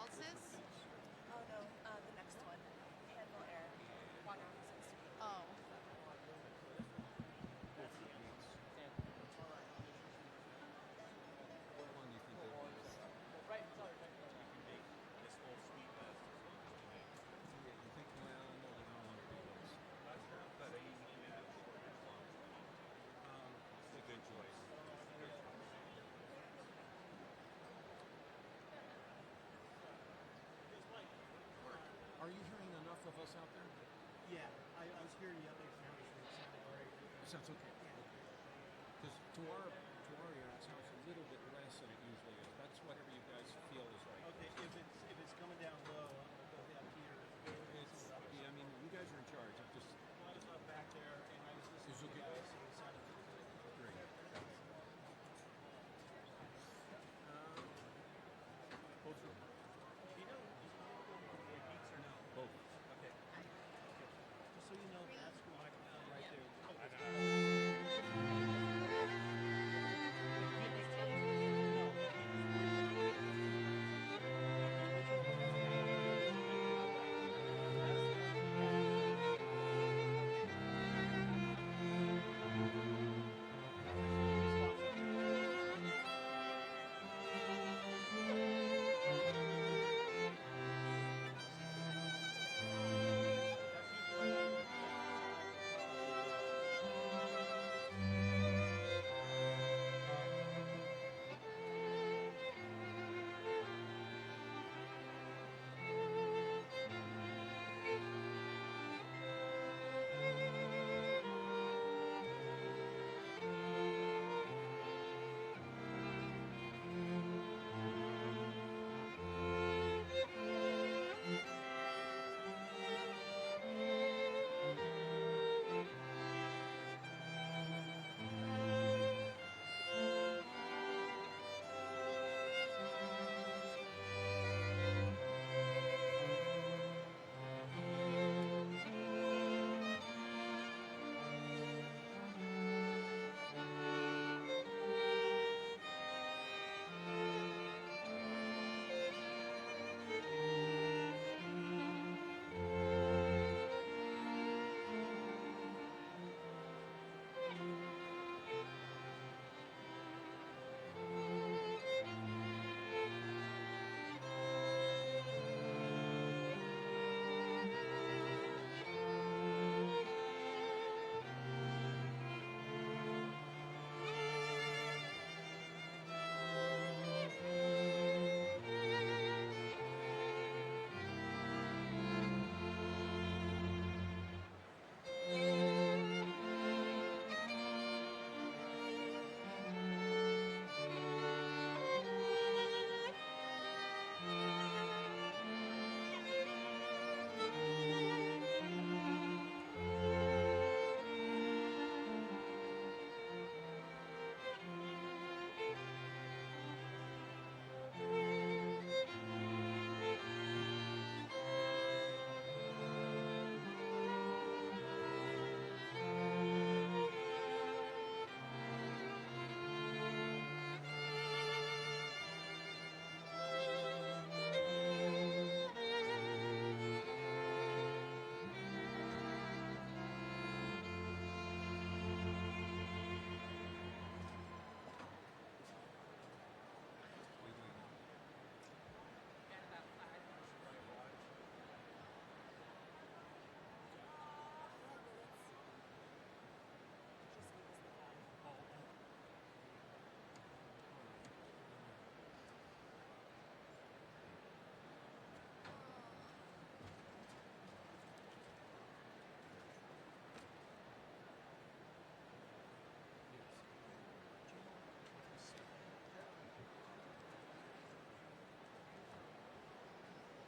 Alsace? Oh no, the next one. Handle Air. Water Resist. Oh. How long do you think they'll be? You can make this whole suite last as long as you make. Yeah, you think, well, no, they don't want to do those. Not sure, but you can do it for as long as you need to. It's a good choice. Good choice. Are you hearing enough of us out there? Yeah, I was hearing the other sounds and it sounded great. Sounds okay. Because to our ear, it sounds a little bit less than it usually is. That's whatever you guys feel is right. Okay, if it's coming down low, I'm gonna go down here. Yeah, I mean, you guys are in charge. I'm just I was up back there and I was listening It's to you okay. guys, so it sounded good. great. Both are. Do you know the beats or no? Both. Okay. Just so you know, that's the microphone right there. I know.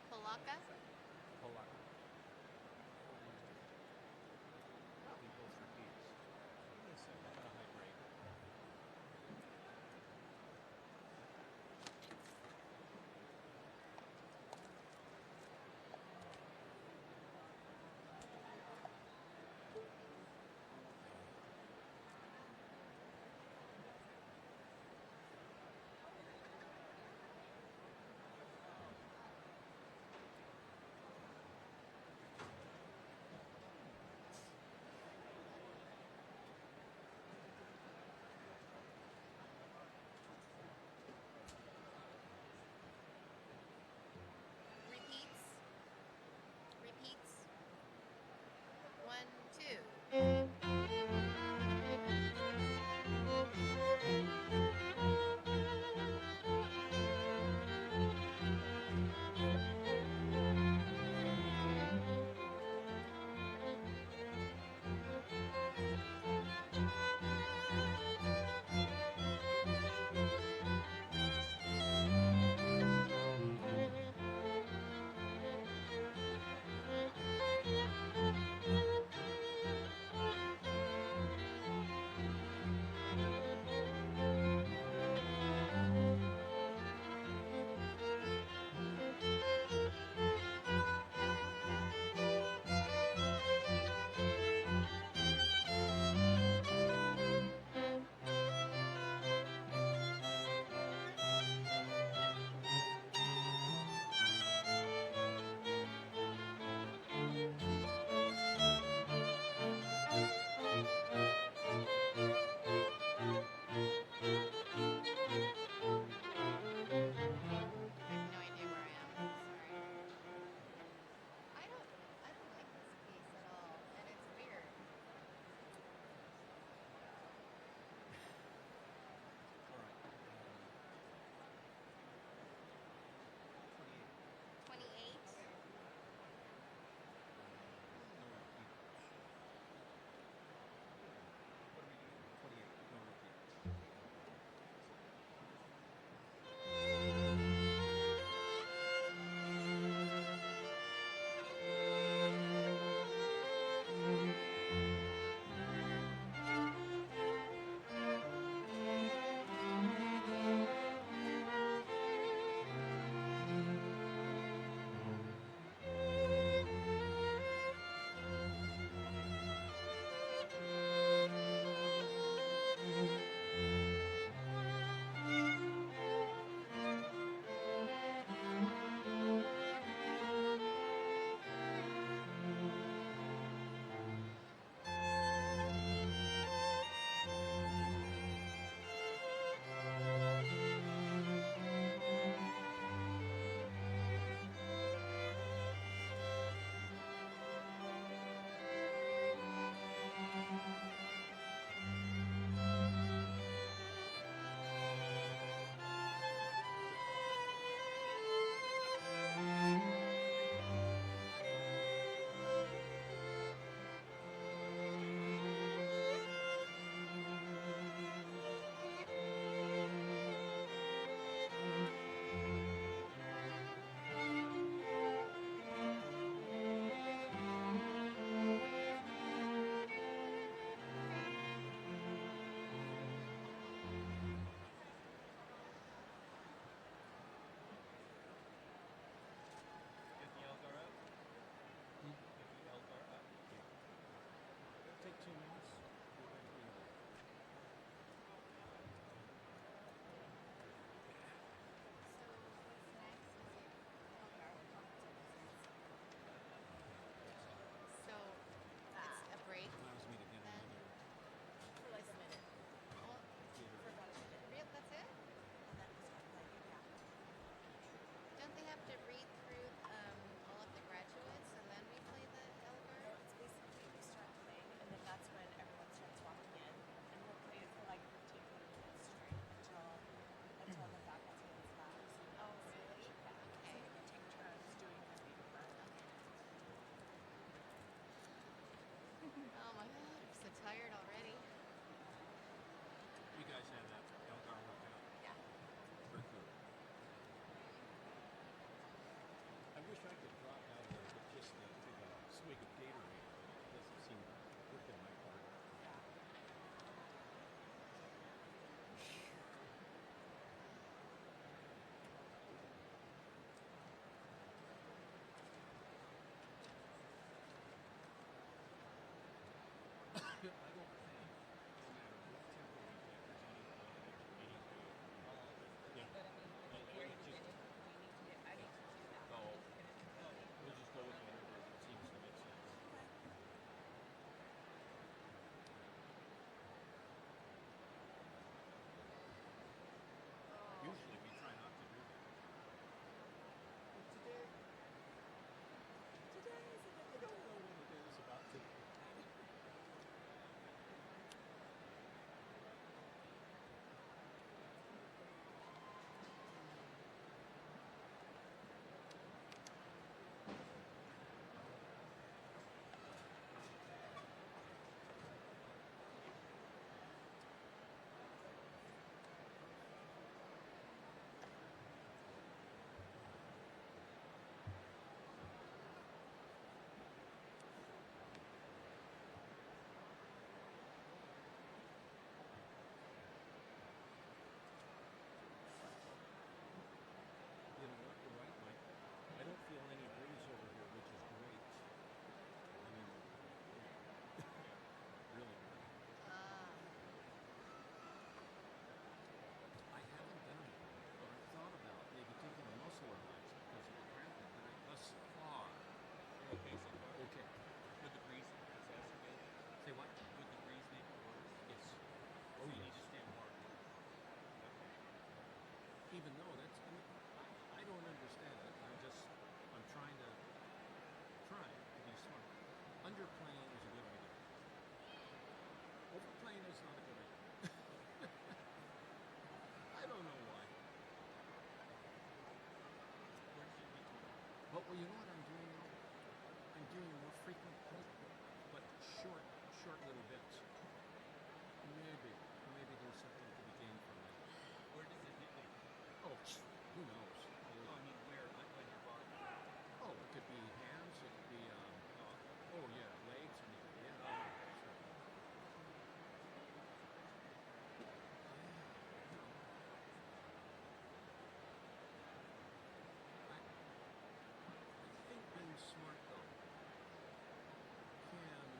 Polaka? Polak. Probably both for beats. Give me a second. I'm gonna hydrate. Well, you know what I'm doing now? I'm doing more frequent, but short little bits. Maybe there's something to be gained from that. Where does it hit you? Oh, who knows? No, I mean where? On your body? Oh, it could be hands. It could be No. oh yeah, legs. I mean, yeah. Oh. Sure. I think being smart though can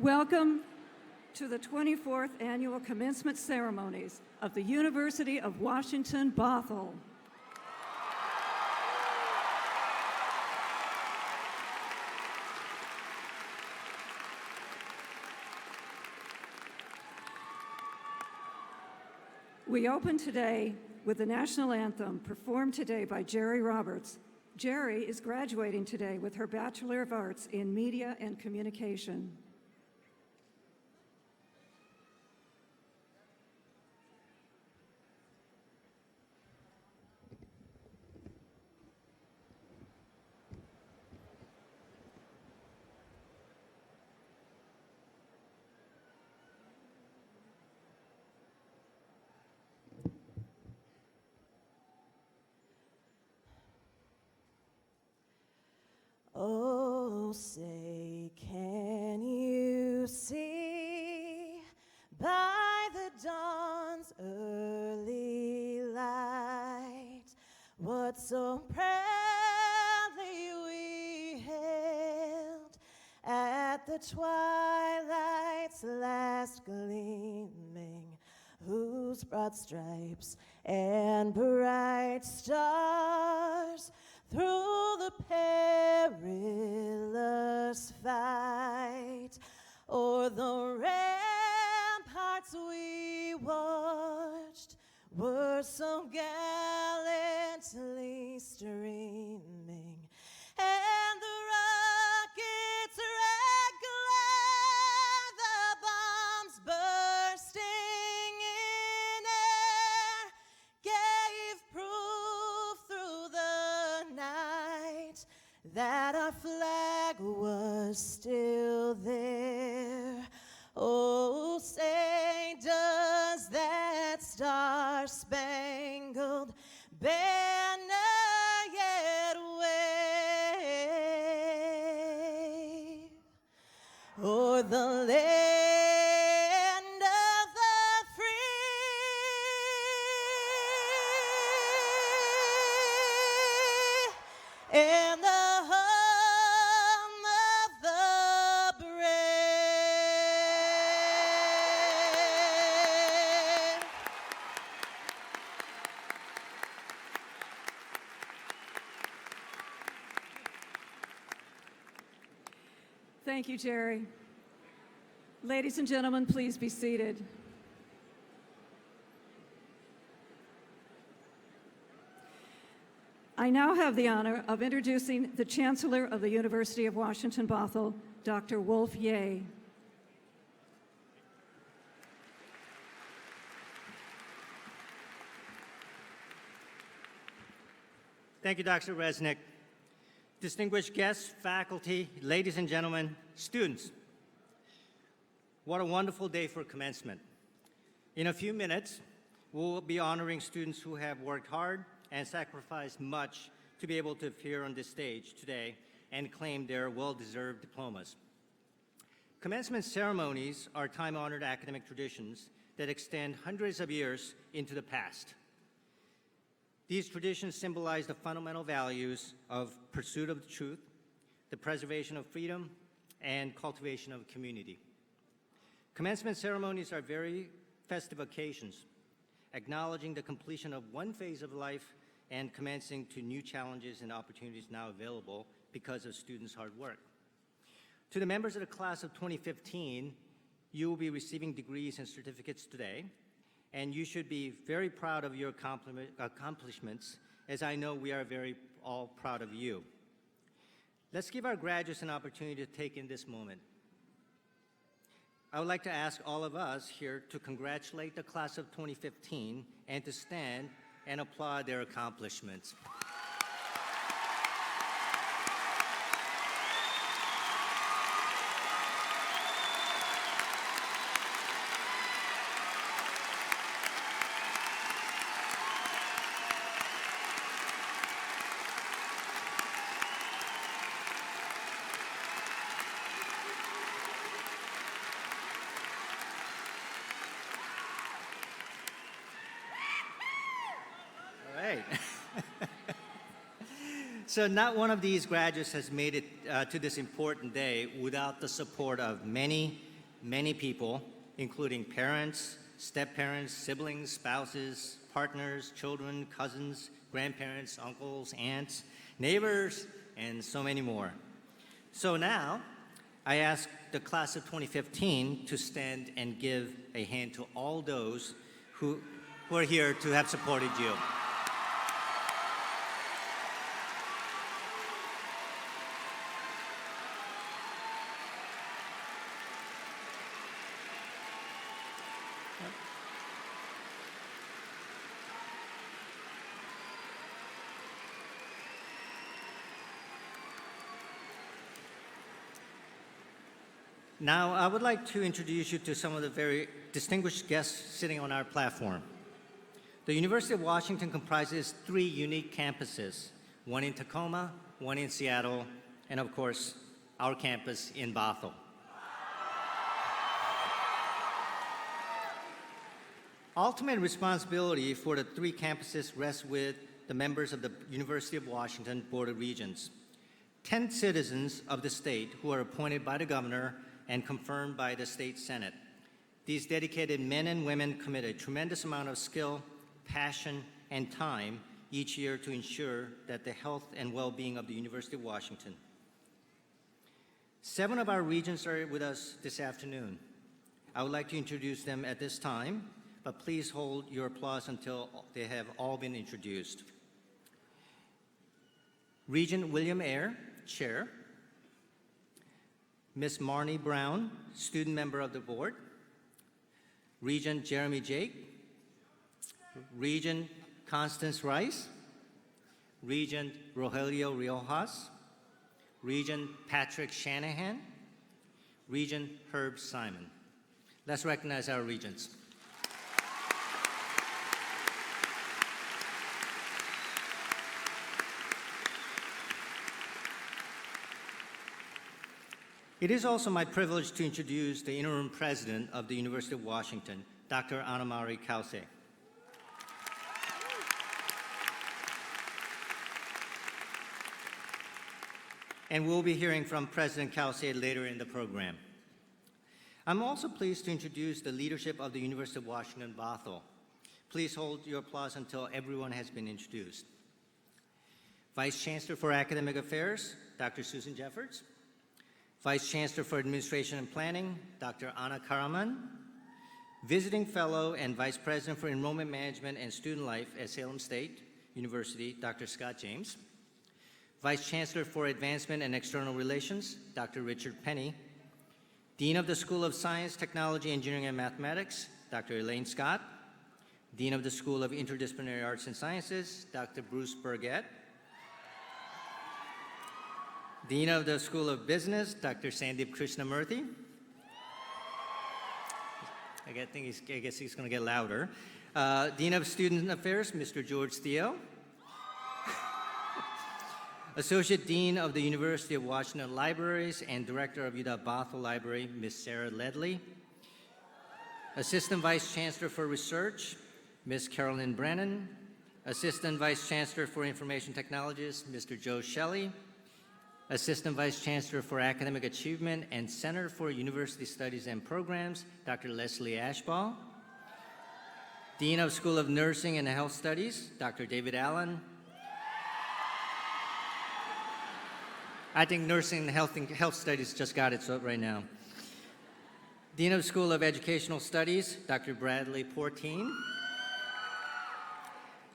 Welcome to the 24th Annual Commencement Ceremonies of the University of Washington, Bothell. We open today with the national anthem performed today by Jerry Roberts. Jerry is graduating today with her Bachelor of Arts in Media and Communication. Oh, say, can you see by the dawn's early light what so proudly we hailed at the twilight's last gleaming, whose broad stripes and bright stars through the perilous fight o'er the ramparts we watched were so gallantly streaming, and the rockets' red glare, the bombs bursting in air, gave proof through the night that our flag was still there. Oh, say, does that star-spangled banner yet wave o'er the land of the free and the home of the brave? Thank you, Jerry. Ladies and gentlemen, please be seated. I now have the honor of introducing the Chancellor of the University of Washington, Bothell, Dr. Wolf Ye. Thank you, Dr. Resnick. Distinguished guests, faculty, ladies and gentlemen, students. What a wonderful day for commencement. In a few minutes, we'll be honoring students who have worked hard and sacrificed much to be able to appear on this stage today and claim their well-deserved diplomas. Commencement ceremonies are time-honored academic traditions that extend hundreds of years into the past. These traditions symbolize the fundamental values of pursuit of the truth, the preservation of freedom, and cultivation of community. Commencement ceremonies are very festive occasions, acknowledging the completion of one phase of life and commencing to new challenges and opportunities now available because of students' hard work. To the members of the class of 2015, you will be receiving degrees and certificates today, and you should be very proud of your accomplishments, as I know we are all proud of you. Let's give our graduates an opportunity to take in this moment. I would like to ask all of us here to congratulate the class of 2015 and to stand and applaud their accomplishments. So not one of these graduates has made it to this important day without the support of many many people, including parents, step-parents, siblings, spouses, partners, children, cousins, grandparents, uncles, aunts, neighbors, and so many more. So now, I ask the class of 2015 to stand and give a hand to all those who are here to have supported you. Now, I would like to introduce you to some of the very distinguished guests sitting on our platform. The University of Washington comprises 3 unique campuses, one in Tacoma, one in Seattle, and of course, our campus in Bothell. Ultimate responsibility for the 3 campuses rests with the members of the University of Washington Board of Regents, 10 citizens of the state who are appointed by the governor and confirmed by the state senate. These dedicated men and women commit a tremendous amount of skill, passion, and time each year to ensure that the health and well-being of the University of Washington. 7 of our regents are with us this afternoon. I would like to introduce them at this time, but please hold your applause until they have all been introduced. Regent William Eyre, Chair. Ms. Marnie Brown, student member of the board. Regent Jeremy Jake. Regent Constance Rice. Regent Rogelio Riojas. Regent Patrick Shanahan. Regent Herb Simon. Let's recognize our regents. It is also my privilege to introduce the interim president of the University of Washington, Dr. Anna-Marie Kause. And we'll be hearing from President Kause later in the program. I'm also pleased to introduce the leadership of the University of Washington Bothell. Please hold your applause until everyone has been introduced. Vice Chancellor for Academic Affairs, Dr. Susan Jeffords. Vice Chancellor for Administration and Planning, Dr. Anna Karaman. Visiting Fellow and Vice President for Enrollment Management and Student Life at Salem State University, Dr. Scott James. Vice Chancellor for Advancement and External Relations, Dr. Richard Penny. Dean of the School of Science, Technology, Engineering, and Mathematics, Dr. Elaine Scott. Dean of the School of Interdisciplinary Arts and Sciences, Dr. Bruce Burgett. Dean of the School of Business, Dr. Sandeep Krishnamurthy. I guess he's going to get louder. Dean of Student Affairs, Mr. George Theo. Associate Dean of the University of Washington Libraries and Director of UW Bothell Library, Ms. Sarah Ledley. Assistant Vice Chancellor for Research, Ms. Carolyn Brennan. Assistant Vice Chancellor for Information Technologies, Mr. Joe Shelley. Assistant Vice Chancellor for Academic Achievement and Center for University Studies and Programs, Dr. Leslie Ashball. Dean of School of Nursing and Health Studies, Dr. David Allen. I think Nursing and Health Studies just got it right now. Dean of School of Educational Studies, Dr. Bradley Portine.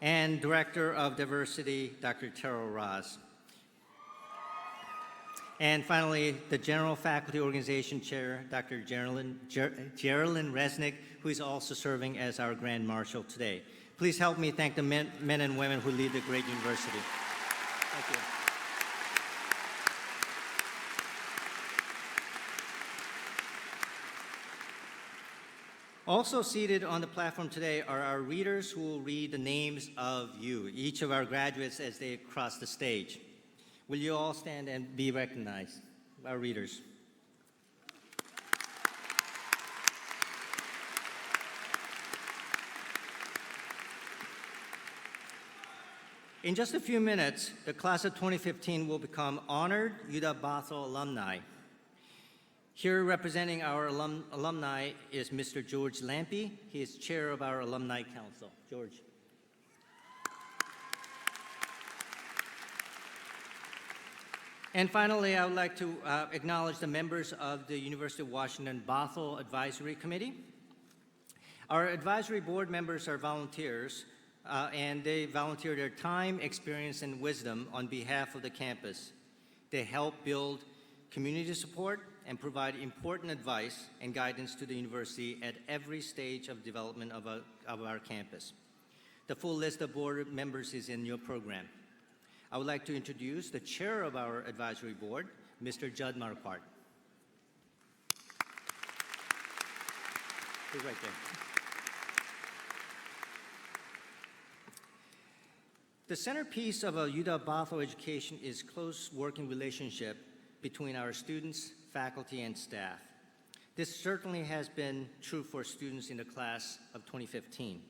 And Director of Diversity, Dr. Terrell Ross. And finally, the General Faculty Organization Chair, Dr. Geraldine Resnick, who is also serving as our Grand Marshal today. Please help me thank the men and women who lead the great university. Thank you. Also seated on the platform today are our readers who will read the names of you, each of our graduates as they cross the stage. Will you all stand and be recognized, our readers? In just a few minutes, the class of 2015 will become honored UW Bothell alumni. Here representing our alumni is Mr. George Lampe. He is chair of our Alumni Council. George. And finally, I would like to acknowledge the members of the University of Washington Bothell Advisory Committee. Our advisory board members are volunteers, and they volunteer their time, experience, and wisdom on behalf of the campus. They help build community support and provide important advice and guidance to the university at every stage of development of our campus. The full list of board members is in your program. I would like to introduce the chair of our advisory board, Mr. Judd Marquardt. He's right there. The centerpiece of a UW-Bothell education is close working relationship between our students, faculty, and staff. This certainly has been true for students in the class of 2015.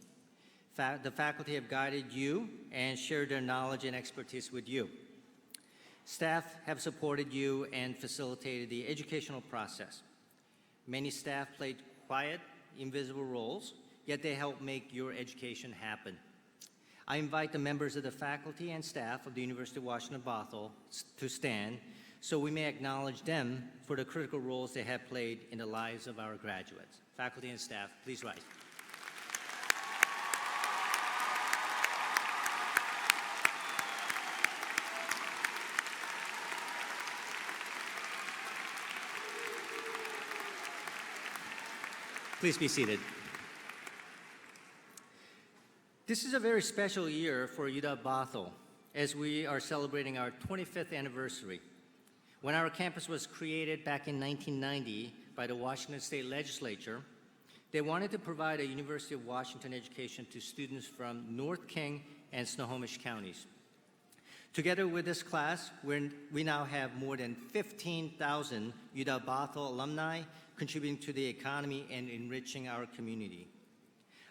The faculty have guided you and shared their knowledge and expertise with you. Staff have supported you and facilitated the educational process. Many staff played quiet, invisible roles, yet they helped make your education happen. I invite the members of the faculty and staff of the University of Washington Bothell to stand so we may acknowledge them for the critical roles they have played in the lives of our graduates. Faculty and staff, please rise. Please be seated. This is a very special year for UW-Bothell as we are celebrating our 25th anniversary. When our campus was created back in 1990 by the Washington State Legislature, they wanted to provide a University of Washington education to students from North King and Snohomish counties. Together with this class, we now have more than 15,000 UW-Bothell alumni contributing to the economy and enriching our community.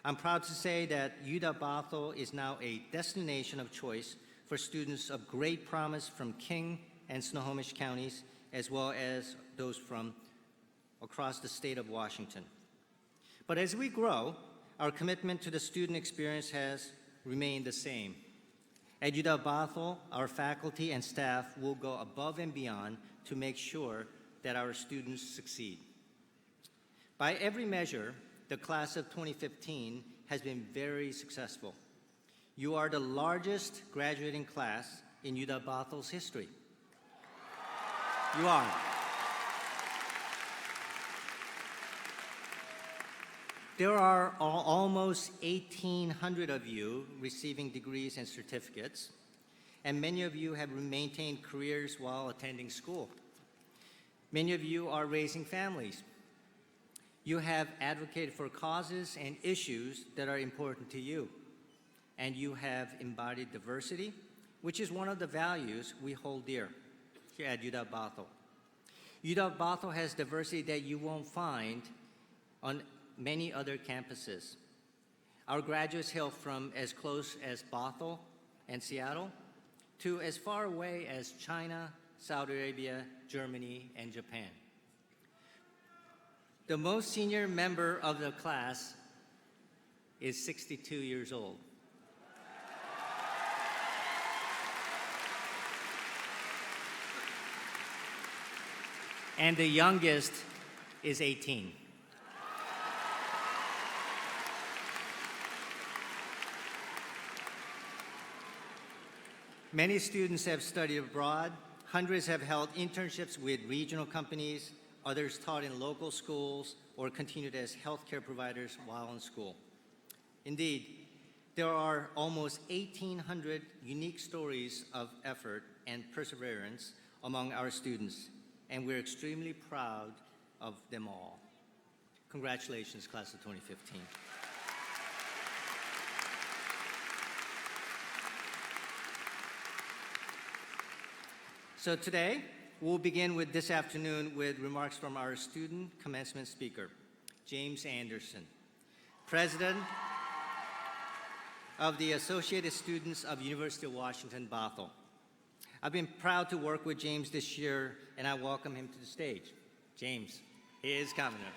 I'm proud to say that UW-Bothell is now a destination of choice for students of great promise from King and Snohomish counties, as well as those from across the state of Washington. But as we grow, our commitment to the student experience has remained the same. At UW-Bothell, our faculty and staff will go above and beyond to make sure that our students succeed. By every measure, the class of 2015 has been very successful. You are the largest graduating class in UW-Bothell's history. You are. There are almost 1,800 of you receiving degrees and certificates, and many of you have maintained careers while attending school. Many of you are raising families. You have advocated for causes and issues that are important to you, and you have embodied diversity, which is one of the values we hold dear here at UW-Bothell. UW-Bothell has diversity that you won't find on many other campuses. Our graduates hail from as close as Bothell and Seattle to as far away as China, Saudi Arabia, Germany, and Japan. The most senior member of the class is 62 years old. And the youngest is 18. Many students have studied abroad. Hundreds have held internships with regional companies. Others taught in local schools or continued as healthcare providers while in school. Indeed, there are almost 1,800 unique stories of effort and perseverance among our students, and we're extremely proud of them all. Congratulations, class of 2015. So today, we'll begin with this afternoon with remarks from our student commencement speaker, James Anderson, President of the Associated Students of University of Washington Bothell. I've been proud to work with James this year, and I welcome him to the stage. James. He is coming up.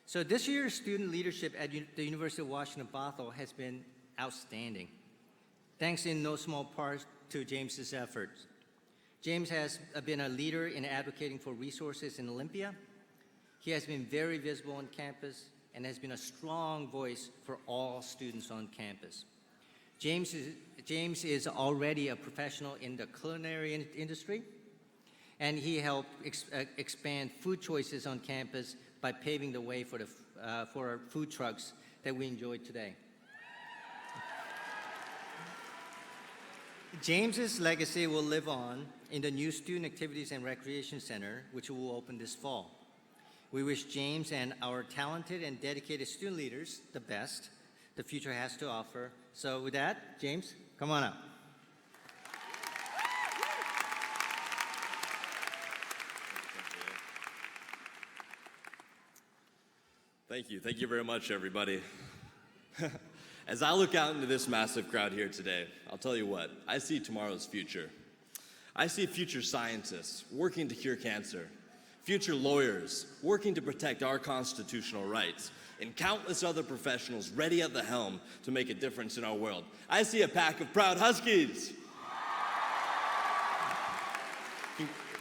So this year's student leadership at the University of Washington Bothell has been outstanding, thanks in no small part to James's efforts. James has been a leader in advocating for resources in Olympia. He has been very visible on campus and has been a strong voice for all students on campus. James is already a professional in the culinary industry, and he helped expand food choices on campus by paving the way for our food trucks that we enjoy today. James's legacy will live on in the new Student Activities and Recreation Center, which will open this fall. We wish James and our talented and dedicated student leaders the best the future has to offer. So with that, James, come on up. Thank you. Thank you very much, everybody. As I look out into this massive crowd here today, I'll tell you what, I see tomorrow's future. I see future scientists working to cure cancer, future lawyers working to protect our constitutional rights, and countless other professionals ready at the helm to make a difference in our world. I see a pack of proud Huskies.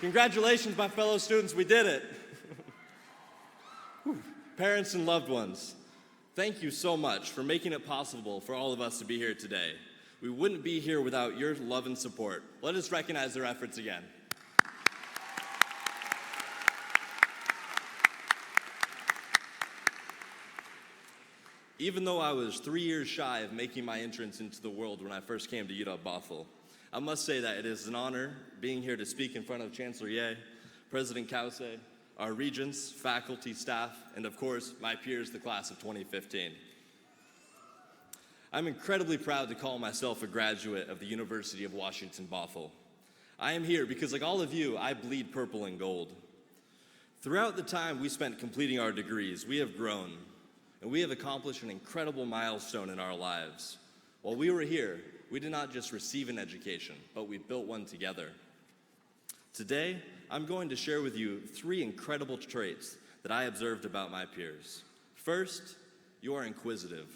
Congratulations, my fellow students, we did it. Parents and loved ones, thank you so much for making it possible for all of us to be here today. We wouldn't be here without your love and support. Let us recognize their efforts again. Even though I was 3 years shy of making my entrance into the world when I first came to UW-Bothell, I must say that it is an honor being here to speak in front of Chancellor Ye, President Kause, our regents, faculty, staff, and of course, my peers, the class of 2015. I'm incredibly proud to call myself a graduate of the University of Washington Bothell. I am here because, like all of you, I bleed purple and gold. Throughout the time we spent completing our degrees, we have grown, and we have accomplished an incredible milestone in our lives. While we were here, we did not just receive an education, but we built one together. Today, I'm going to share with you 3 incredible traits that I observed about my peers. First, you are inquisitive.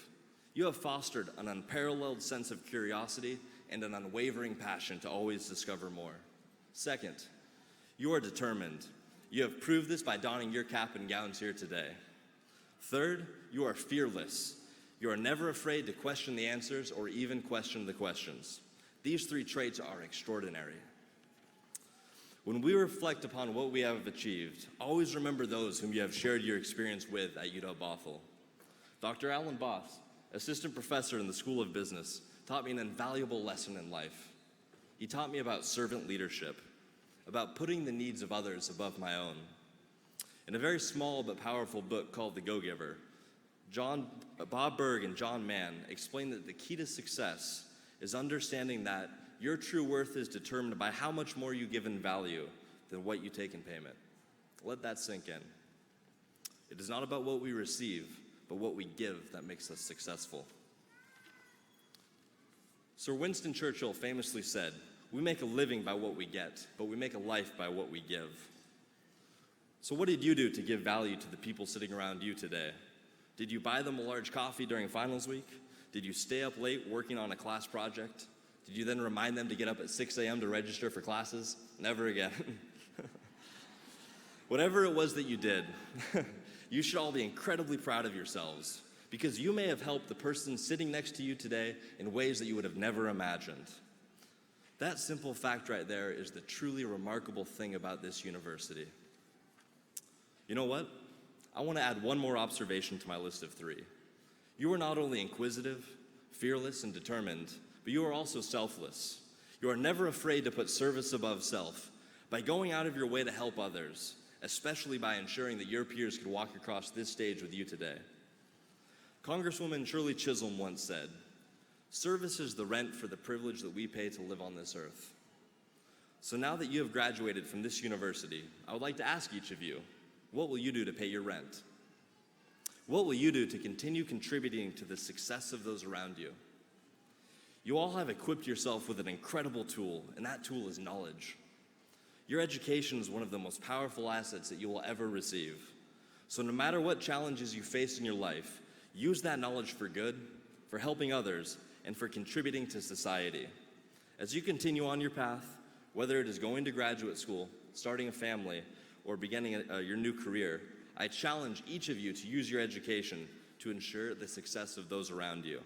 You have fostered an unparalleled sense of curiosity and an unwavering passion to always discover more. Second, you are determined. You have proved this by donning your cap and gowns here today. Third, you are fearless. You are never afraid to question the answers or even question the questions. These 3 traits are extraordinary. When we reflect upon what we have achieved, always remember those whom you have shared your experience with at UW-Bothell. Dr. Alan Boss, assistant professor in the School of Business, taught me an invaluable lesson in life. He taught me about servant leadership, about putting the needs of others above my own. In a very small but powerful book called The Go-Giver, Bob Berg and John Mann explain that the key to success is understanding that your true worth is determined by how much more you give in value than what you take in payment. Let that sink in. It is not about what we receive, but what we give that makes us successful. Sir Winston Churchill famously said, "We make a living by what we get, but we make a life by what we give." So what did you do to give value to the people sitting around you today? Did you buy them a large coffee during finals week? Did you stay up late working on a class project? Did you then remind them to get up at 6 a.m. to register for classes? Never again. Whatever it was that you did, you should all be incredibly proud of yourselves because you may have helped the person sitting next to you today in ways that you would have never imagined. That simple fact right there is the truly remarkable thing about this university. You know what? I want to add one more observation to my list of 3. You are not only inquisitive, fearless, and determined, but you are also selfless. You are never afraid to put service above self by going out of your way to help others, especially by ensuring that your peers could walk across this stage with you today. Congresswoman Shirley Chisholm once said, "Service is the rent for the privilege that we pay to live on this earth." So now that you have graduated from this university, I would like to ask each of you, what will you do to pay your rent? What will you do to continue contributing to the success of those around you? You all have equipped yourself with an incredible tool, and that tool is knowledge. Your education is one of the most powerful assets that you will ever receive. So no matter what challenges you face in your life, use that knowledge for good, for helping others, and for contributing to society. As you continue on your path, whether it is going to graduate school, starting a family, or beginning your new career, I challenge each of you to use your education to ensure the success of those around you.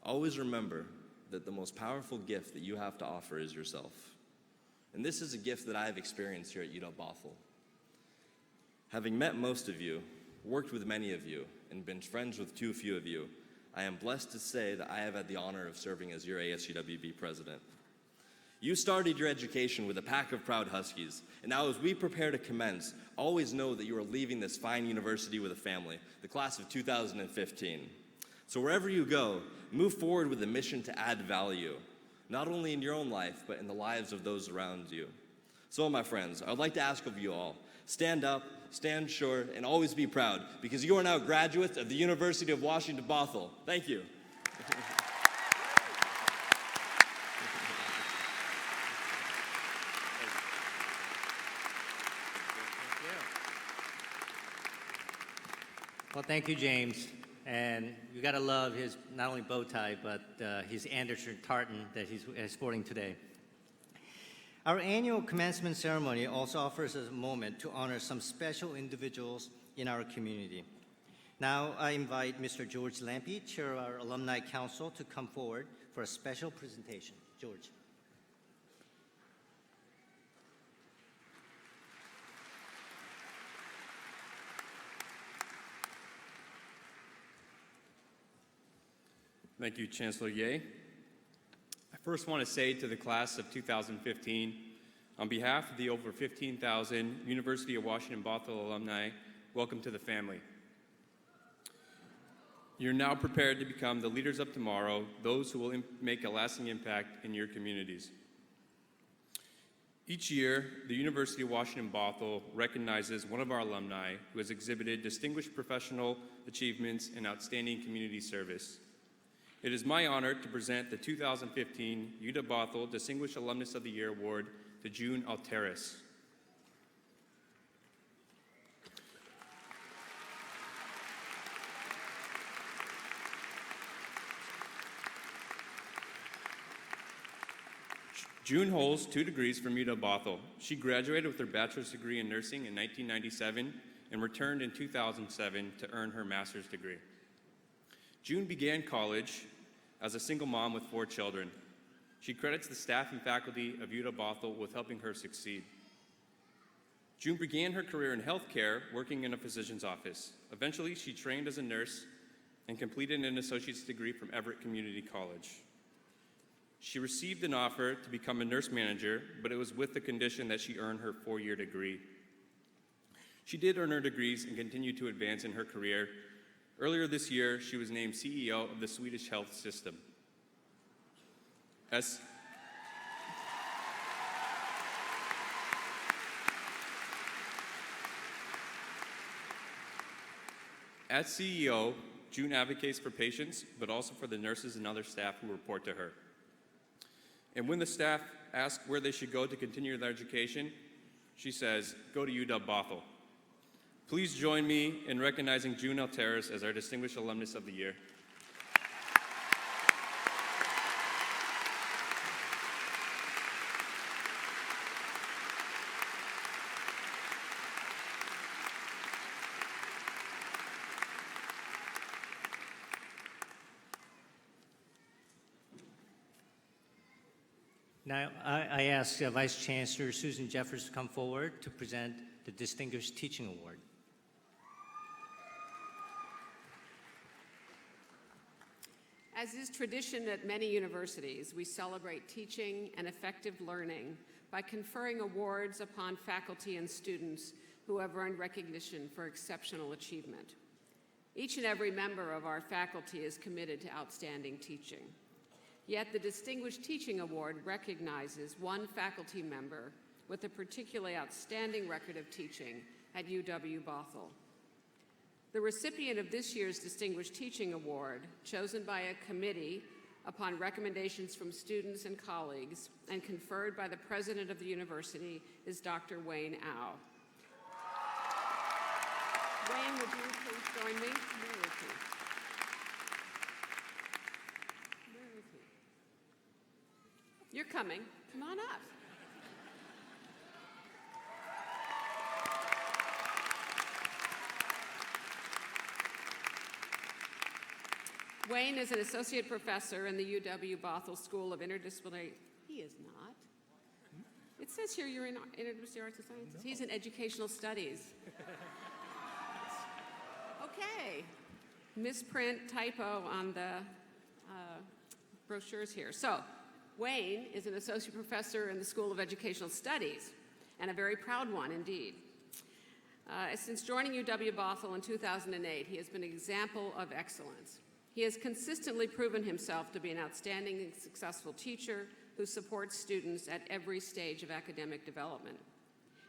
Always remember that the most powerful gift that you have to offer is yourself. And this is a gift that I have experienced here at UW-Bothell. Having met most of you, worked with many of you, and been friends with too few of you, I am blessed to say that I have had the honor of serving as your ASUWB president. You started your education with a pack of proud Huskies, and now as we prepare to commence, always know that you are leaving this fine university with a family, the class of 2015. So wherever you go, move forward with a mission to add value, not only in your own life, but in the lives of those around you. So my friends, I would like to ask of you all, stand up, stand sure, and always be proud, because you are now graduates of the University of Washington-Bothell. Thank you. Well, thank you, James. And you gotta love his not only bow tie, but his Anderson tartan that he's sporting today. Our annual commencement ceremony also offers us a moment to honor some special individuals in our community. Now I invite Mr. George Lampe, Chair of our Alumni Council, to come forward for a special presentation. George. Thank you, Chancellor Ye. I first want to say to the class of 2015, on behalf of the over 15,000 University of Washington-Bothell alumni, welcome to the family. You're now prepared to become the leaders of tomorrow, those who will make a lasting impact in your communities. Each year, the University of Washington-Bothell recognizes one of our alumni who has exhibited distinguished professional achievements and outstanding community service. It is my honor to present the 2015 UW-Bothell Distinguished Alumnus of the Year Award to June Alteris. June holds 2 degrees from UW-Bothell. She graduated with her bachelor's degree in nursing in 1997 and returned in 2007 to earn her master's degree. June began college as a single mom with 4 children. She credits the staff and faculty of UW-Bothell with helping her succeed. June began her career in healthcare, working in a physician's office. Eventually, she trained as a nurse and completed an associate's degree from Everett Community College. She received an offer to become a nurse manager, but it was with the condition that she earn her 4-year degree. She did earn her degrees and continued to advance in her career. Earlier this year, she was named CEO of the Swedish health system. As CEO, June advocates for patients, but also for the nurses and other staff who report to her. And when the staff ask where they should go to continue their education, she says, go to UW-Bothell. Please join me in recognizing June Alteris as our Distinguished Alumnus of the Year. Now, I ask Vice Chancellor Susan Jeffers to come forward to present the Distinguished Teaching Award. As is tradition at many universities, we celebrate teaching and effective learning by conferring awards upon faculty and students who have earned recognition for exceptional achievement. Each and every member of our faculty is committed to outstanding teaching. Yet the Distinguished Teaching Award recognizes one faculty member with a particularly outstanding record of teaching at UW-Bothell. The The recipient of this year's Distinguished Teaching Award, chosen by a committee upon recommendations from students and colleagues and conferred by the president of the university, is Dr. Wayne Au. Wayne, would you please join me? Where is he? Where is he? You're coming. Come on up. Wayne is an associate professor in the UW-Bothell School of Interdisciplinary. He is not. It says here you're in Interdisciplinary Arts and Sciences. He's in Educational Studies. Okay. Misprint, typo on the brochures here. So, Wayne is an associate professor in the School of Educational Studies, and a very proud one indeed. Since joining UW-Bothell in 2008, he has been an example of excellence. He has consistently proven himself to be an outstanding and successful teacher who supports students at every stage of academic development.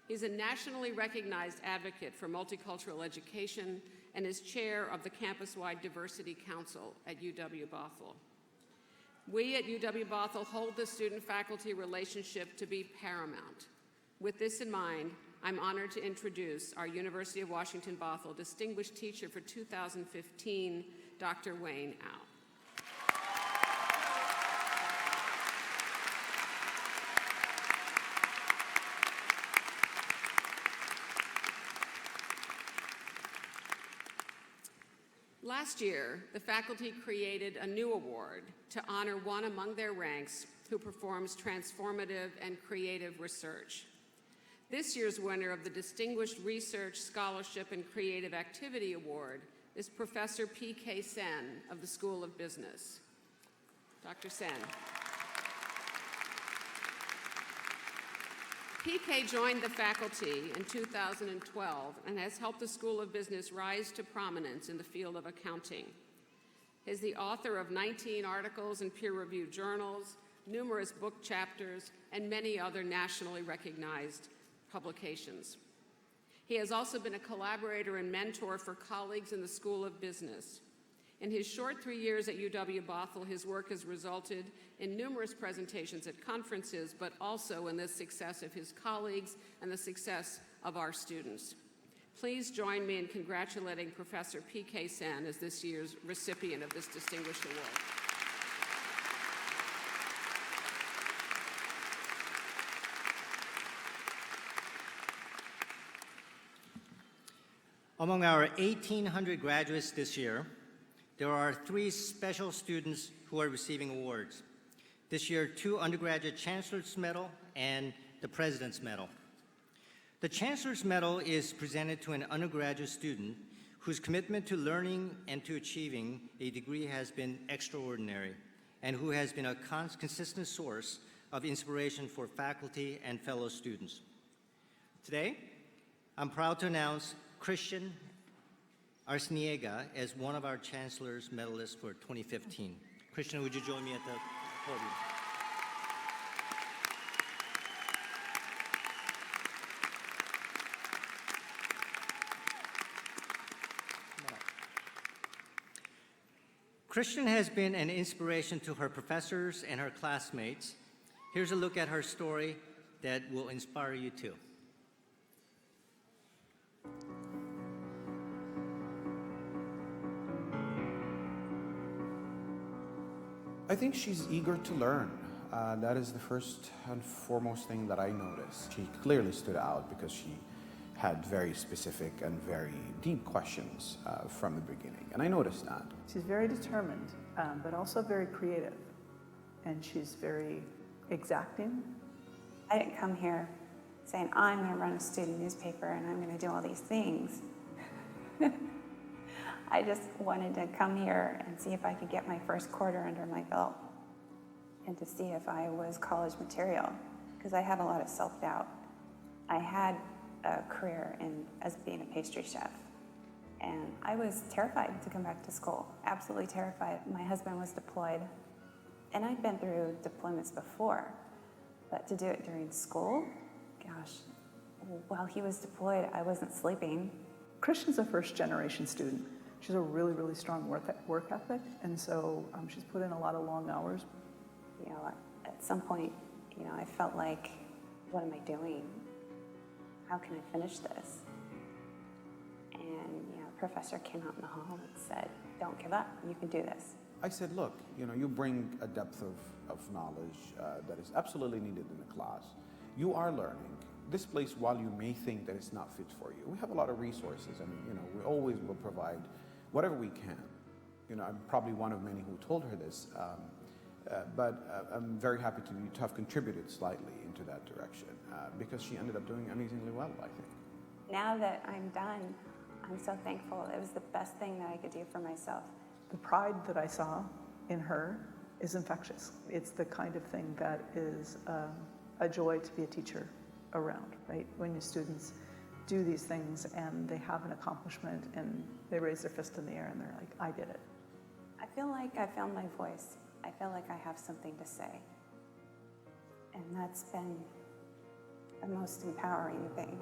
He's a nationally recognized advocate for multicultural education and is chair of the Campus-Wide Diversity Council at UW-Bothell. We at UW-Bothell hold the student-faculty relationship to be paramount. With this in mind, I'm honored to introduce our University of Washington-Bothell Distinguished Teacher for 2015, Dr. Wayne Au. Last year, the faculty created a new award to honor one among their ranks who performs transformative and creative research. This year's winner of the Distinguished Research, Scholarship, and Creative Activity Award is Professor P.K. Sen of the School of Business. Dr. Sen. P.K. joined the faculty in 2012 and has helped the School of Business rise to prominence in the field of accounting. He is the author of 19 articles in peer-reviewed journals, numerous book chapters, and many other nationally recognized publications. He has also been a collaborator and mentor for colleagues in the School of Business. In his short 3 years at UW-Bothell, his work has resulted in numerous presentations at conferences, but also in the success of his colleagues and the success of our students. Please join me in congratulating Professor P.K. Sen as this year's recipient of this distinguished award. Among our 1,800 graduates this year, there are 3 special students who are receiving awards. This year, 2 undergraduate Chancellor's Medal and the President's Medal. The Chancellor's Medal is presented to an undergraduate student whose commitment to learning and to achieving a degree has been extraordinary and who has been a consistent source of inspiration for faculty and fellow students. Today, I'm proud to announce Christian Arciniega as one of our Chancellor's medalists for 2015. Christian, would you join me at the podium? Christian has been an inspiration to her professors and her classmates. Here's a look at her story that will inspire you too. I think she's eager to learn. That is the first and foremost thing that I noticed. She clearly stood out because she had very specific and very deep questions from the beginning, and I noticed that. She's very determined, but also very creative, and she's very exacting. I didn't come here saying, I'm going to run a student newspaper and I'm going to do all these things. I just wanted to come here and see if I could get my first quarter under my belt and to see if I was college material, because I had a lot of self-doubt. I had a career as being a pastry chef, and I was terrified to come back to school, absolutely terrified. My husband was deployed, and I'd been through deployments before, but to do it during school, gosh, while he was deployed, I wasn't sleeping. Christian's a first-generation student. She's a really, really strong work ethic, and so she's put in a lot of long hours. You know, at some point, you know, I felt like, what am I doing? How can I finish this? And, you know, a professor came out in the hall and said, don't give up, you can do this. I said, look, you know, you bring a depth of knowledge that is absolutely needed in the class. You are learning. This place, while you may think that it's not fit for you, we have a lot of resources, and, you know, we always will provide whatever we can. You know, I'm probably one of many who told her this, but I'm very happy to have contributed slightly into that direction because she ended up doing amazingly well, I think. Now that I'm done, I'm so thankful. It was the best thing that I could do for myself. The pride that I saw in her is infectious. It's the kind of thing that is a joy to be a teacher around, right? When your students do these things and they have an accomplishment and they raise their fist in the air and they're like, I did it. I feel like I found my voice. I feel like I have something to say. And that's been the most empowering thing.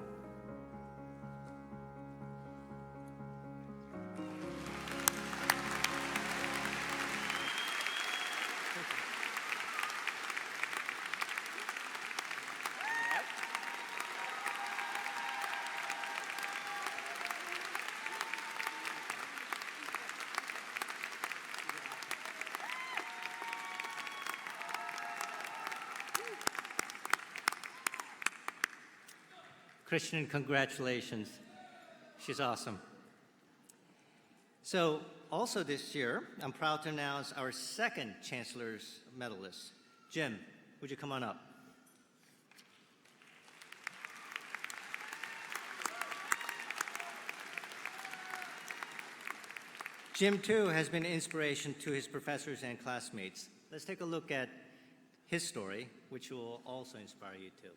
Christian, congratulations. She's awesome. So, also this year, I'm proud to announce our second Chancellor's Medalist. Jim, would you come on up? Jim, too, has been an inspiration to his professors and classmates. Let's take a look at his story, which will also inspire you, too.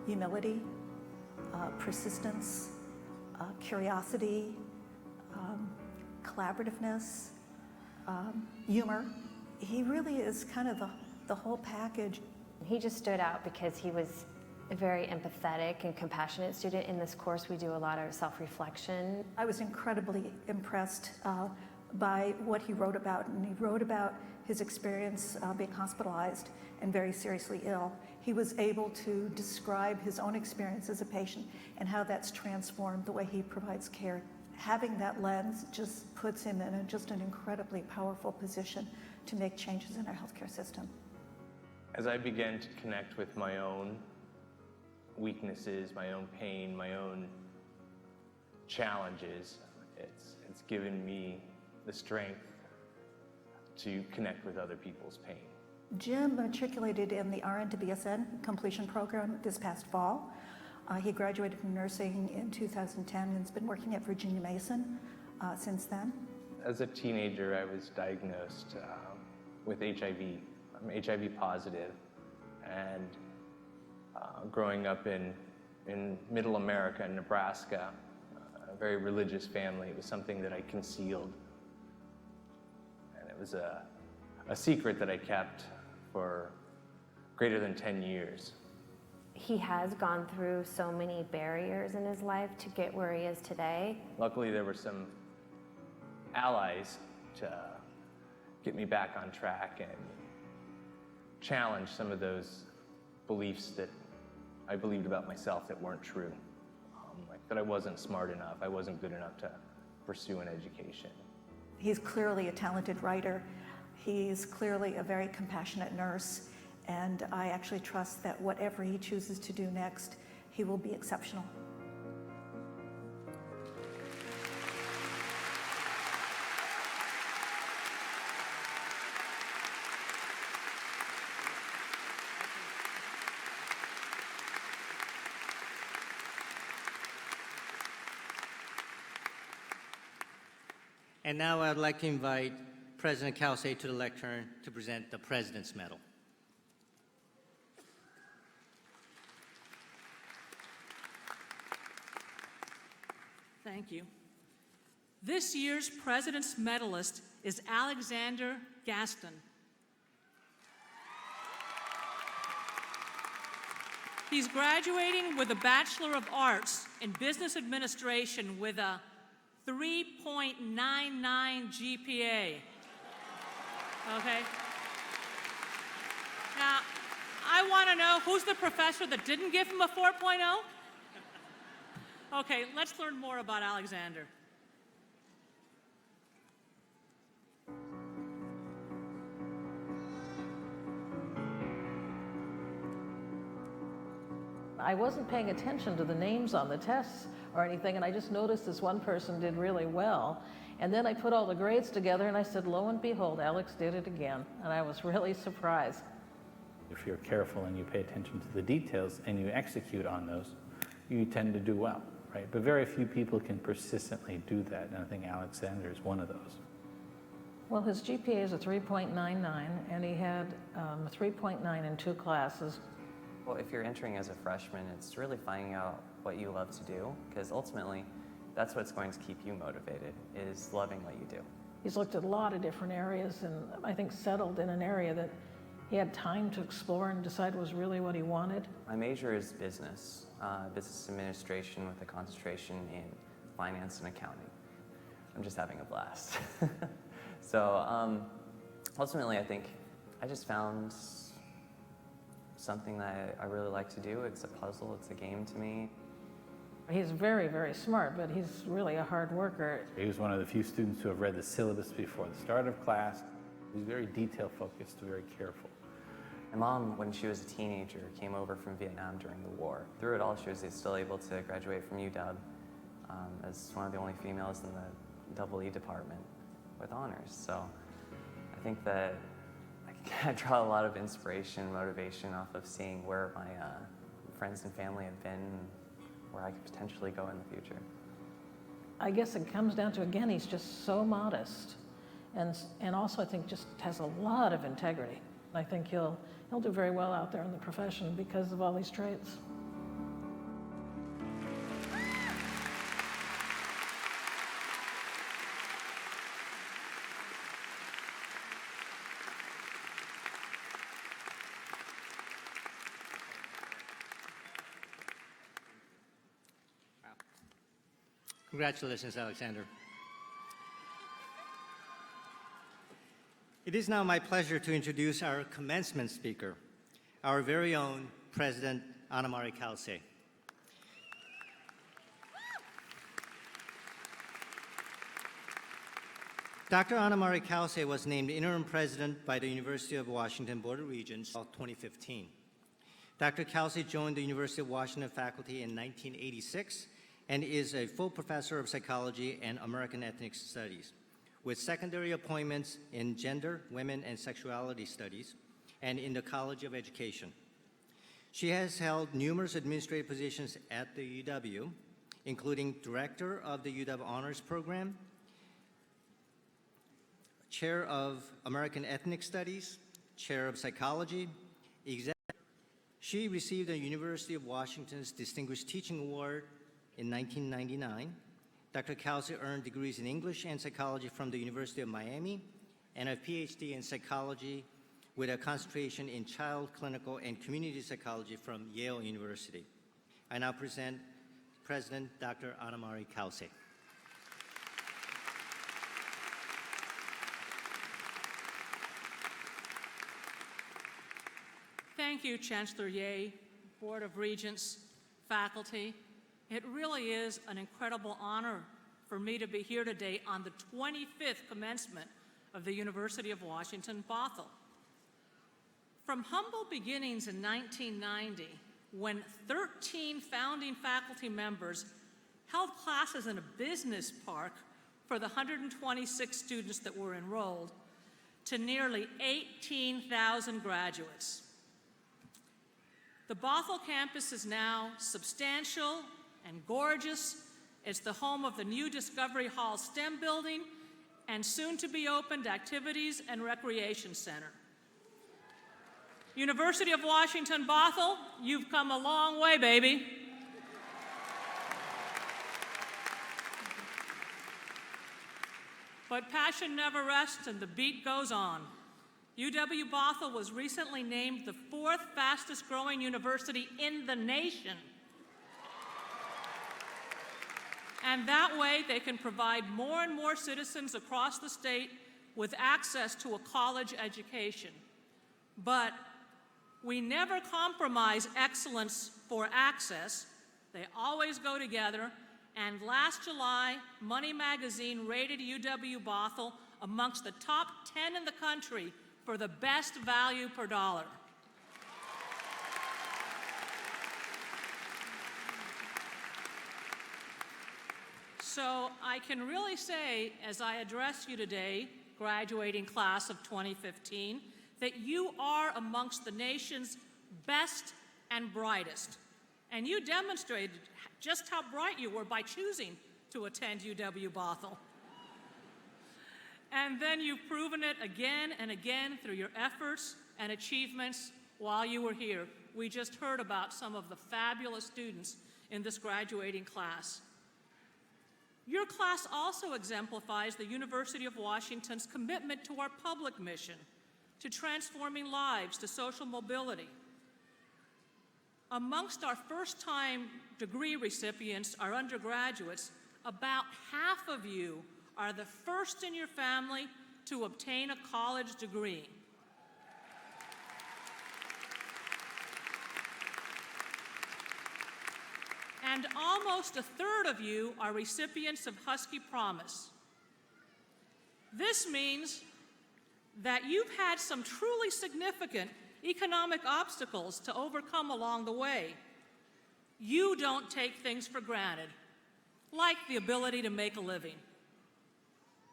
Humility, persistence, curiosity, collaborativeness, humor. He really is kind of the whole package. He just stood out because he was a very empathetic and compassionate student. In this course, we do a lot of self-reflection. I was incredibly impressed by what he wrote about, and he wrote about his experience being hospitalized and very seriously ill. He was able to describe his own experience as a patient and how that's transformed the way he provides care. Having that lens just puts him in just an incredibly powerful position to make changes in our healthcare system. As I began to connect with my own weaknesses, my own pain, my own challenges, it's given me the strength to connect with other people's pain. Jim matriculated in the RN to BSN completion program this past fall. He graduated from nursing in 2010 and has been working at Virginia Mason since then. As a teenager, I was diagnosed with HIV. I'm HIV positive, and growing up in middle America, in Nebraska, a very religious family, it was something that I concealed. And it was a secret that I kept for greater than 10 years. He has gone through so many barriers in his life to get where he is today. Luckily, there were some allies to get me back on track and challenge some of those beliefs that I believed about myself that weren't true. Like that I wasn't smart enough, I wasn't good enough to pursue an education. He's clearly a talented writer. He's clearly a very compassionate nurse, and I actually trust that whatever he chooses to do next, he will be exceptional. And now I'd like to invite President Kelsey to the lectern to present the President's Medal. Thank you. This year's President's Medalist is Alexander Gaston. He's graduating with a Bachelor of Arts in Business Administration with a 3.99 GPA. Okay? Now, I want to know who's the professor that didn't give him a 4.0? Okay, let's learn more about Alexander. I wasn't paying attention to the names on the tests or anything, and I just noticed this one person did really well. And then I put all the grades together and I said, lo and behold, Alex did it again. And I was really surprised. If you're careful and you pay attention to the details and you execute on those, you tend to do well, right? But very few people can persistently do that, and I think Alexander is one of those. Well, his GPA is a 3.99, and he had a 3.9 in 2 classes. Well, if you're entering as a freshman, it's really finding out what you love to do, because ultimately, that's what's going to keep you motivated, is loving what you do. He's looked at a lot of different areas and I think settled in an area that he had time to explore and decide was really what he wanted. My major is business, business administration with a concentration in finance and accounting. I'm just having a blast. So ultimately, I think I just found something that I really like to do. It's a puzzle, it's a game to me. He's very, very smart, but he's really a hard worker. He was one of the few students who have read the syllabus before the start of class. He's very detail focused, very careful. My mom, when she was a teenager, came over from Vietnam during the war. Through it all, she was still able to graduate from UW as one of the only females in the EE department with honors. So I think that I draw a lot of inspiration and motivation off of seeing where my friends and family have been, where I could potentially go in the future. I guess it comes down to, again, he's just so modest. And also I think just has a lot of integrity. I think he'll do very well out there in the profession because of all these traits. Congratulations, Alexander. It is now my pleasure to introduce our commencement speaker, our very own President Anna-Marie Kelsey. Dr. Anna-Marie Kelsey was named interim president by the University of Washington Board of Regents in 2015. Dr. Kelsey joined the University of Washington faculty in 1986 and is a full professor of psychology and American ethnic studies, with secondary appointments in gender, women, and sexuality studies, and in the College of Education. She has held numerous administrative positions at the UW, including director of the UW Honors Program, chair of American ethnic studies, chair of psychology, executive. She received the University of Washington's Distinguished Teaching Award in 1999. Dr. Kelsey earned degrees in English and psychology from the University of Miami and a PhD in psychology with a concentration in child clinical and community psychology from Yale University. I now present President Dr. Anna-Marie Kelsey. Thank you, Chancellor Yeh, Board of Regents, faculty. It really is an incredible honor for me to be here today on the 25th commencement of the University of Washington, Bothell. From humble beginnings in 1990, when 13 founding faculty members held classes in a business park for the 126 students that were enrolled, to nearly 18,000 graduates. The Bothell campus is now substantial and gorgeous. It's the home of the new Discovery Hall STEM building and soon to be opened Activities and Recreation Center. University of Washington, Bothell, you've come a long way, baby. But passion never rests and the beat goes on. UW-Bothell was recently named the 4th fastest growing university in the nation. And that way they can provide more and more citizens across the state with access to a college education. But we never compromise excellence for access. They always go together. And last July, Money Magazine rated UW-Bothell amongst the top 10 in the country for the best value per dollar. So I can really say, as I address you today, graduating class of 2015, that you are amongst the nation's best and brightest. And you demonstrated just how bright you were by choosing to attend UW-Bothell. And then you've proven it again and again through your efforts and achievements while you were here. We just heard about some of the fabulous students in this graduating class. Your class also exemplifies the University of Washington's commitment to our public mission, to transforming lives, to social mobility. Amongst our first-time degree recipients, our undergraduates, about half of you are the first in your family to obtain a college degree. And almost a third of you are recipients of Husky Promise. This means that you've had some truly significant economic obstacles to overcome along the way. You don't take things for granted, like the ability to make a living.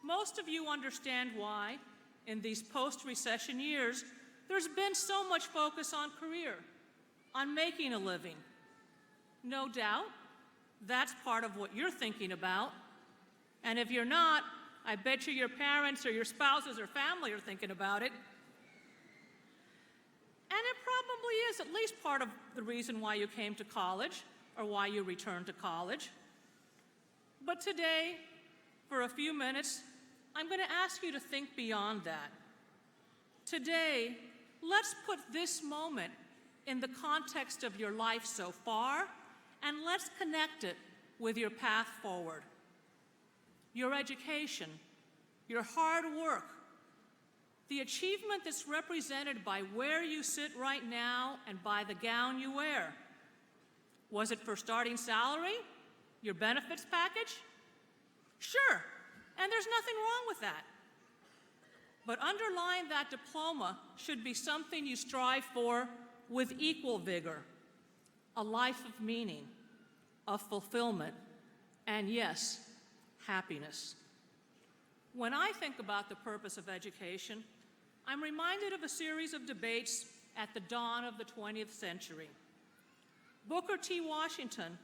Most of you understand why, in these post-recession years, there's been so much focus on career, on making a living. No doubt, that's part of what you're thinking about. And if you're not, I bet you your parents or your spouses or family are thinking about it. And it probably is at least part of the reason why you came to college or why you returned to college. But today, for a few minutes, I'm going to ask you to think beyond that. Today, let's put this moment in the context of your life so far, and let's connect it with your path forward. Your education, your hard work, the achievement that's represented by where you sit right now and by the gown you wear. Was it for starting salary? Your benefits package? Sure, and there's nothing wrong with that. But underlying that diploma should be something you strive for with equal vigor. A life of meaning, of fulfillment, and yes, happiness. When I think about the purpose of education, I'm reminded of a series of debates at the dawn of the 20th century. Booker T. Washington,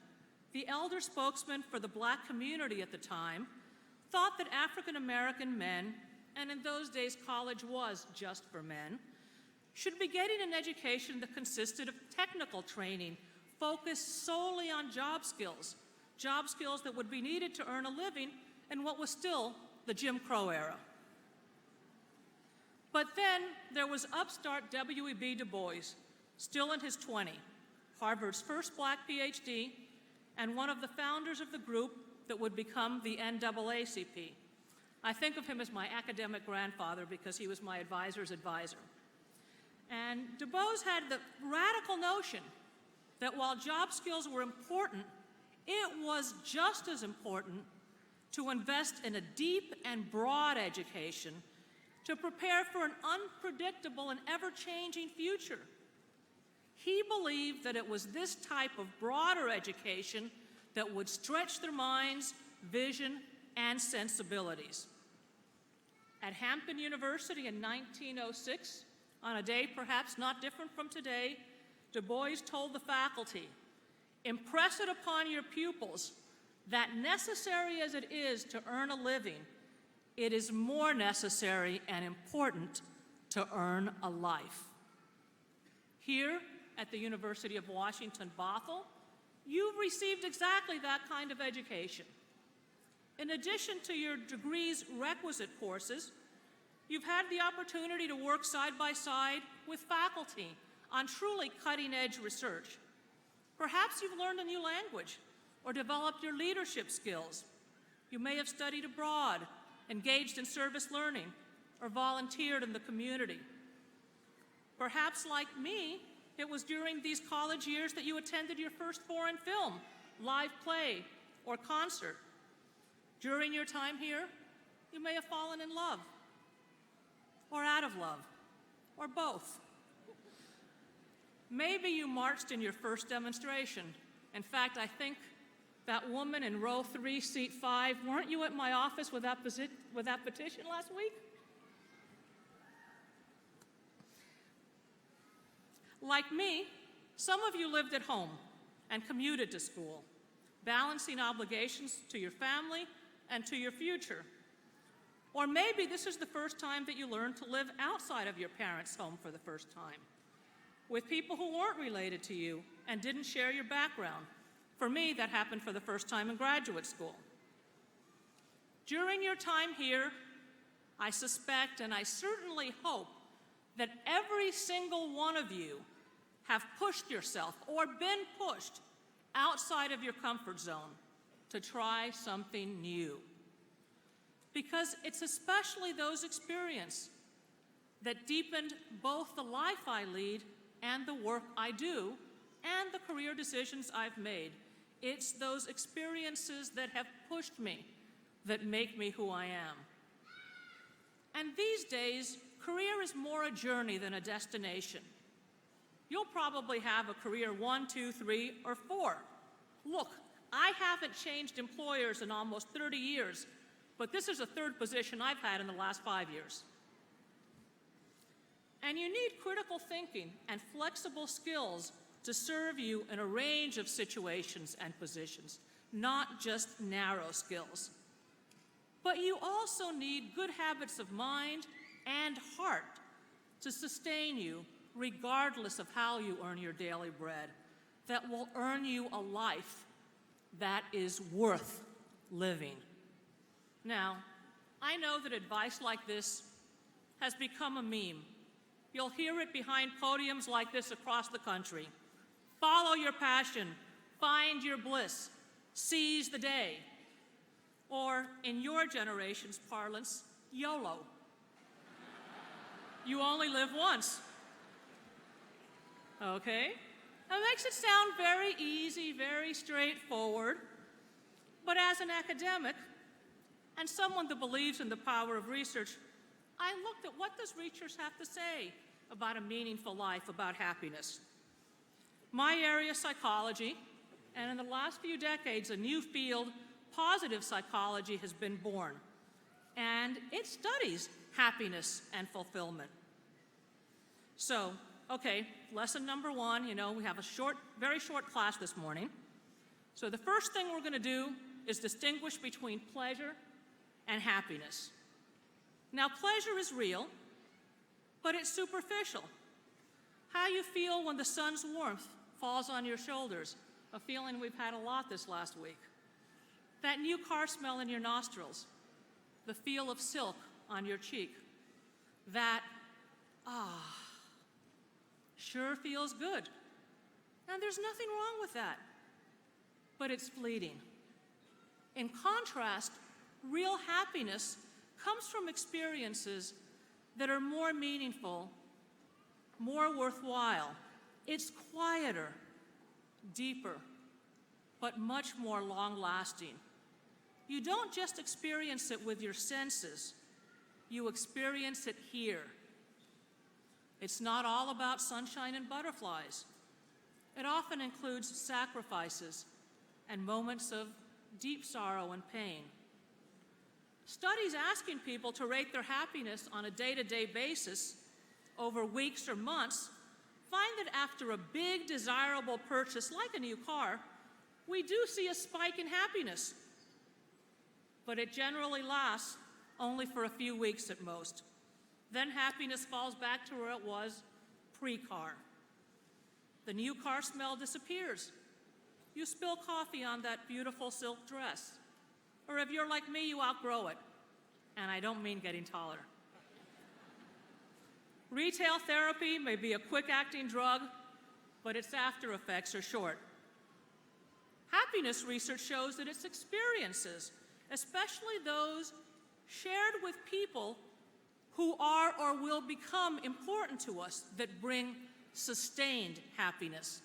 the elder spokesman for the black community at the time, thought that African American men, and in those days college was just for men, should be getting an education that consisted of technical training focused solely on job skills that would be needed to earn a living in what was still the Jim Crow era. But then there was upstart W.E.B. Du Bois, still in his 20s, Harvard's first black PhD, and one of the founders of the group that would become the NAACP. I think of him as my academic grandfather because he was my advisor's advisor. And Du Bois had the radical notion that while job skills were important, it was just as important to invest in a deep and broad education to prepare for an unpredictable and ever-changing future. He believed that it was this type of broader education that would stretch their minds, vision, and sensibilities. At Hampton University in 1906, on a day perhaps not different from today, Du Bois told the faculty, "Impress it upon your pupils that necessary as it is to earn a living, it is more necessary and important to earn a life." Here at the University of Washington, Bothell, you've received exactly that kind of education. In addition to your degree's requisite courses, You've had the opportunity to work side by side with faculty on truly cutting-edge research. Perhaps you've learned a new language or developed your leadership skills. You may have studied abroad, engaged in service learning, or volunteered in the community. Perhaps, like me, it was during these college years that you attended your first foreign film, live play, or concert. During your time here, you may have fallen in love, or out of love, or both. Maybe you marched in your first demonstration. In fact, I think that woman in row 3, seat 5, weren't you at my office with that petition last week? Like me, some of you lived at home and commuted to school, balancing obligations to your family and to your future. Or maybe this is the first time that you learned to live outside of your parents' home for the first time, with people who weren't related to you and didn't share your background. For me, that happened for the first time in graduate school. During your time here, I suspect and I certainly hope that every single one of you have pushed yourself or been pushed outside of your comfort zone to try something new. Because it's especially those experiences that deepened both the life I lead and the work I do and the career decisions I've made. It's those experiences that have pushed me that make me who I am. And these days, career is more a journey than a destination. You'll probably have a career 1, 2, 3, or 4. Look, I haven't changed employers in almost 30 years, but this is the third position I've had in the last 5 years. And you need critical thinking and flexible skills to serve you in a range of situations and positions, not just narrow skills. But you also need good habits of mind and heart to sustain you regardless of how you earn your daily bread, that will earn you a life that is worth living. Now, I know that advice like this has become a meme. You'll hear it behind podiums like this across the country. Follow your passion, find your bliss, seize the day. Or, in your generation's parlance, YOLO. You only live once. Okay? That makes it sound very easy, very straightforward. But as an academic, and someone that believes in the power of research, I looked at what does research have to say about a meaningful life, about happiness. My area, psychology, and in the last few decades, a new field, positive psychology, has been born. And it studies happiness and fulfillment. So, okay, lesson number 1, we have a very short class this morning. So the first thing we're going to do is distinguish between pleasure and happiness. Now, pleasure is real, but it's superficial. How you feel when the sun's warmth falls on your shoulders, a feeling we've had a lot this last week. That new car smell in your nostrils, the feel of silk on your cheek. That, sure feels good. And there's nothing wrong with that. But it's fleeting. In contrast, real happiness comes from experiences that are more meaningful, more worthwhile. It's quieter, deeper, but much more long-lasting. You don't just experience it with your senses, you experience it here. It's not all about sunshine and butterflies. It often includes sacrifices and moments of deep sorrow and pain. Studies asking people to rate their happiness on a day-to-day basis over weeks or months find that after a big, desirable purchase like a new car, we do see a spike in happiness. But it generally lasts only for a few weeks at most. Then happiness falls back to where it was pre-car. The new car smell disappears. You spill coffee on that beautiful silk dress. Or if you're like me, you outgrow it. And I don't mean getting taller. Retail therapy may be a quick-acting drug, but its after effects are short. Happiness research shows that it's experiences, especially those shared with people who are or will become important to us, that bring sustained happiness.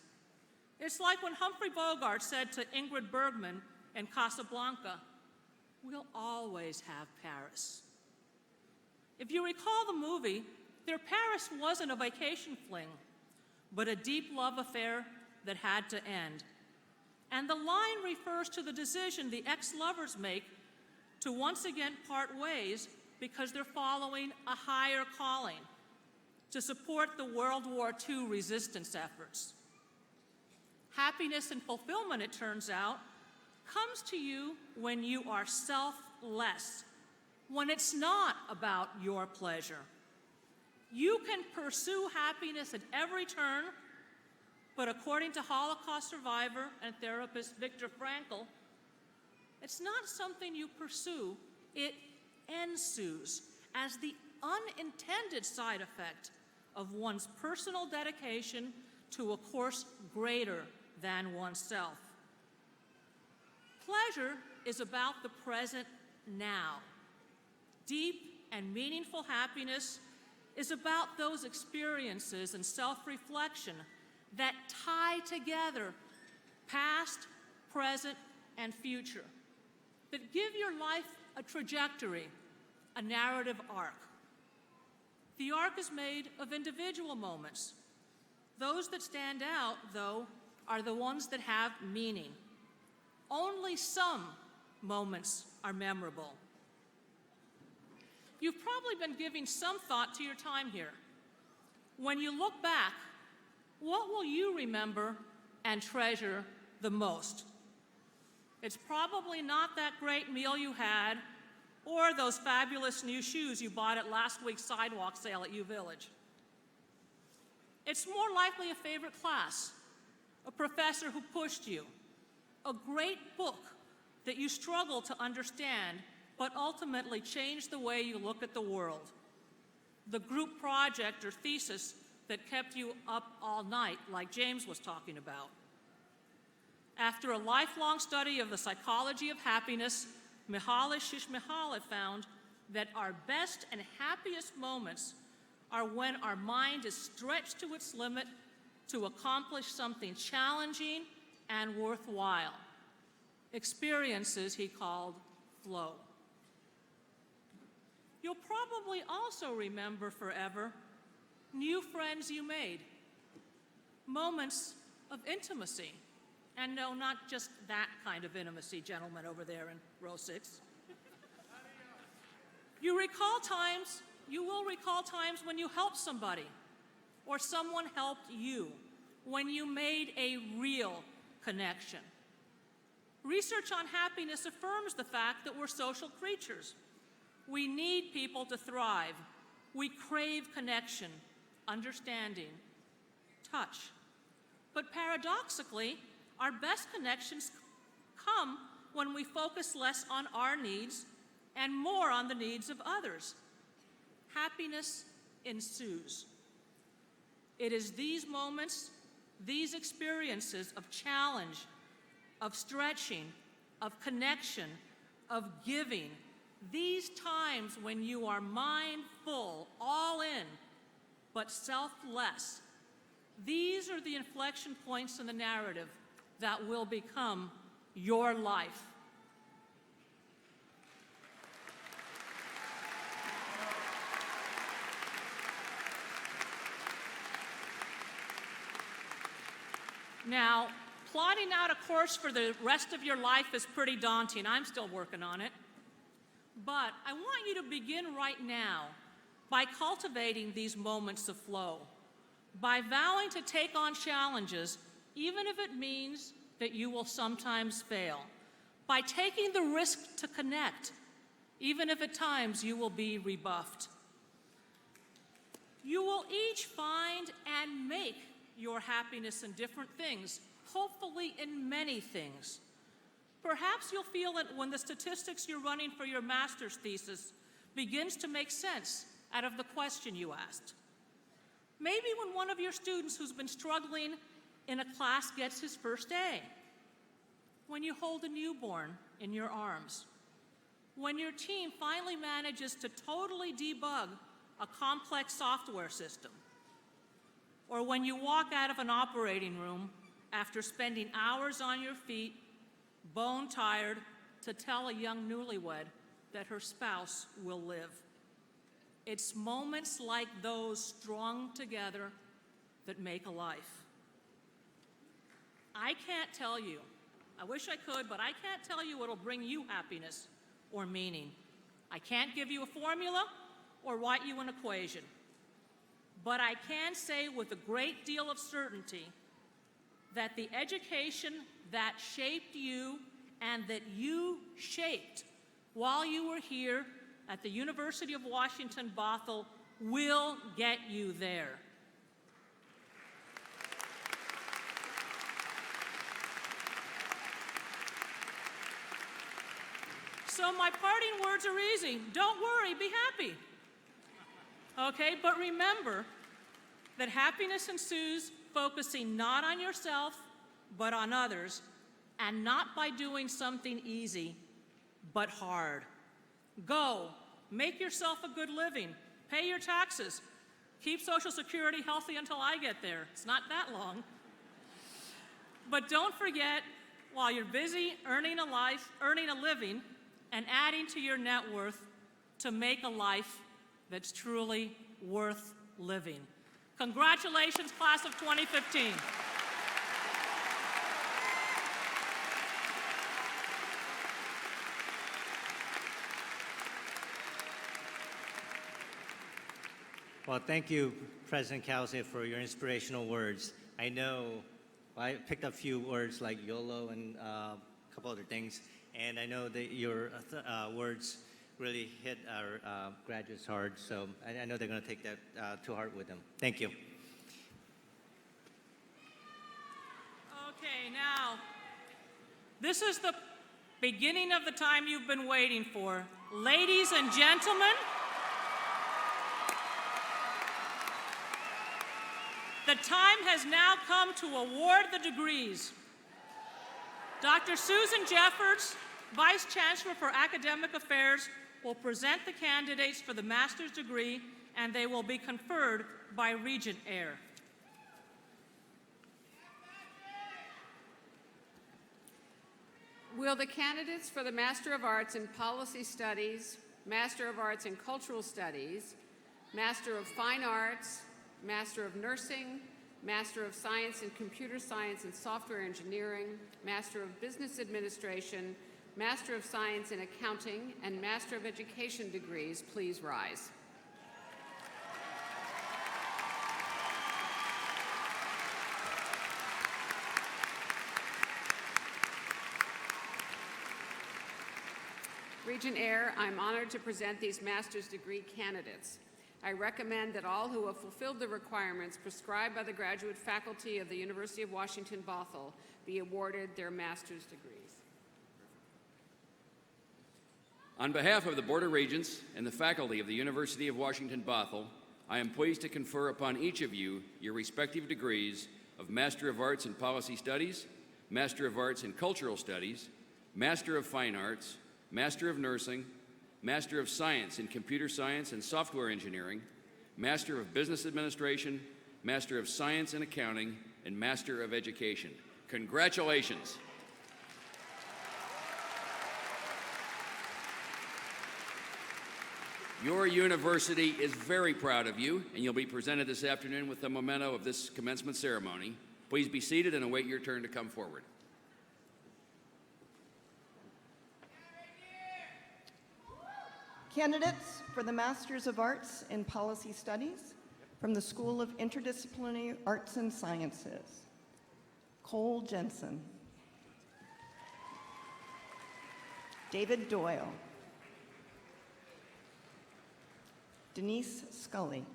It's like when Humphrey Bogart said to Ingrid Bergman in Casablanca, "We'll always have Paris." If you recall the movie, their Paris wasn't a vacation fling, but a deep love affair that had to end. And the line refers to the decision the ex-lovers make to once again part ways because they're following a higher calling to support the World War II resistance efforts. Happiness and fulfillment, it turns out, comes to you when you are selfless, when it's not about your pleasure. You can pursue happiness at every turn, but according to Holocaust survivor and therapist Viktor Frankl, it's not something you pursue, it ensues as the unintended side effect of one's personal dedication to a course greater than oneself. Pleasure is about the present now. Deep and meaningful happiness is about those experiences and self-reflection that tie together past, present, and future, that give your life a trajectory, a narrative arc. The arc is made of individual moments. Those that stand out, though, are the ones that have meaning. Only some moments are memorable. You've probably been giving some thought to your time here. When you look back, what will you remember and treasure the most? It's probably not that great meal you had or those fabulous new shoes you bought at last week's sidewalk sale at U Village. It's more likely a favorite class, a professor who pushed you, a great book that you struggled to understand but ultimately changed the way you look at the world, the group project or thesis that kept you up all night, like James was talking about. After a lifelong study of the psychology of happiness, Mihaly Csikszentmihalyi found that our best and happiest moments are when our mind is stretched to its limit to accomplish something challenging and worthwhile. Experiences he called flow. You'll probably also remember forever new friends you made, moments of intimacy. And no, not just that kind of intimacy, gentlemen over there in row 6. You will recall times when you helped somebody or someone helped you, when you made a real connection. Research on happiness affirms the fact that we're social creatures. We need people to thrive. We crave connection, understanding, touch. But paradoxically, our best connections come when we focus less on our needs and more on the needs of others. Happiness ensues. It is these moments, these experiences of challenge, of stretching, of connection, of giving, these times when you are mindful, all in, but selfless, these are the inflection points in the narrative that will become your life. Now, plotting out a course for the rest of your life is pretty daunting. I'm still working on it. But I want you to begin right now by cultivating these moments of flow, by vowing to take on challenges, even if it means that you will sometimes fail, by taking the risk to connect, even if at times you will be rebuffed. You will each find and make your happiness in different things, hopefully in many things. Perhaps you'll feel it when the statistics you're running for your master's thesis begins to make sense out of the question you asked. Maybe when one of your students who's been struggling in a class gets his first A. When you hold a newborn in your arms. When your team finally manages to totally debug a complex software system. Or when you walk out of an operating room after spending hours on your feet, bone tired, to tell a young newlywed that her spouse will live. It's moments like those strung together that make a life. I can't tell you, I wish I could, but I can't tell you what'll bring you happiness or meaning. I can't give you a formula or write you an equation. But I can say with a great deal of certainty that the education that shaped you and that you shaped while you were here at the University of Washington, Bothell will get you there. So my parting words are easy. Don't worry, be happy. Okay, but remember that happiness ensues focusing not on yourself, but on others, and not by doing something easy, but hard. Go, make yourself a good living, pay your taxes, keep Social Security healthy until I get there. It's not that long. But don't forget, while you're busy earning a living, and adding to your net worth, to make a life that's truly worth living. Congratulations, class of 2015. Well, thank you, President Kause, for your inspirational words. I know I picked up a few words like YOLO and a couple other things, and I know that your words really hit our graduates hard, so I know they're going to take that to heart with them. Thank you. Okay, now, this is the beginning of the time you've been waiting for. Ladies and gentlemen, the time has now come to award the degrees. Dr. Susan Jeffords, Vice Chancellor for Academic Affairs, will present the candidates for the master's degree, and they will be conferred by Regent Air. Will the candidates for the Master of Arts in Policy Studies, Master of Arts in Cultural Studies, Master of Fine Arts, Master of Nursing, Master of Science in Computer Science and Software Engineering, Master of Business Administration, Master of Science in Accounting, and Master of Education degrees please rise? Regent Air, I'm honored to present these master's degree candidates. I recommend that all who have fulfilled the requirements prescribed by the graduate faculty of the University of Washington, Bothell be awarded their master's degrees. On behalf of the Board of Regents and the faculty of the University of Washington, Bothell, I am pleased to confer upon each of you your respective degrees of Master of Arts in Policy Studies, Master of Arts in Cultural Studies, Master of Fine Arts, Master of Nursing, Master of Science in Computer Science and Software Engineering, Master of Business Administration, Master of Science in Accounting, and Master of Education. Congratulations. Your university is very proud of you, and you'll be presented this afternoon with the memento of this commencement ceremony. Please be seated and await your turn to come forward. Candidates for the Masters of Arts in Policy Studies from the School of Interdisciplinary Arts and Sciences. Cole Jensen. David Doyle. Denise Scully.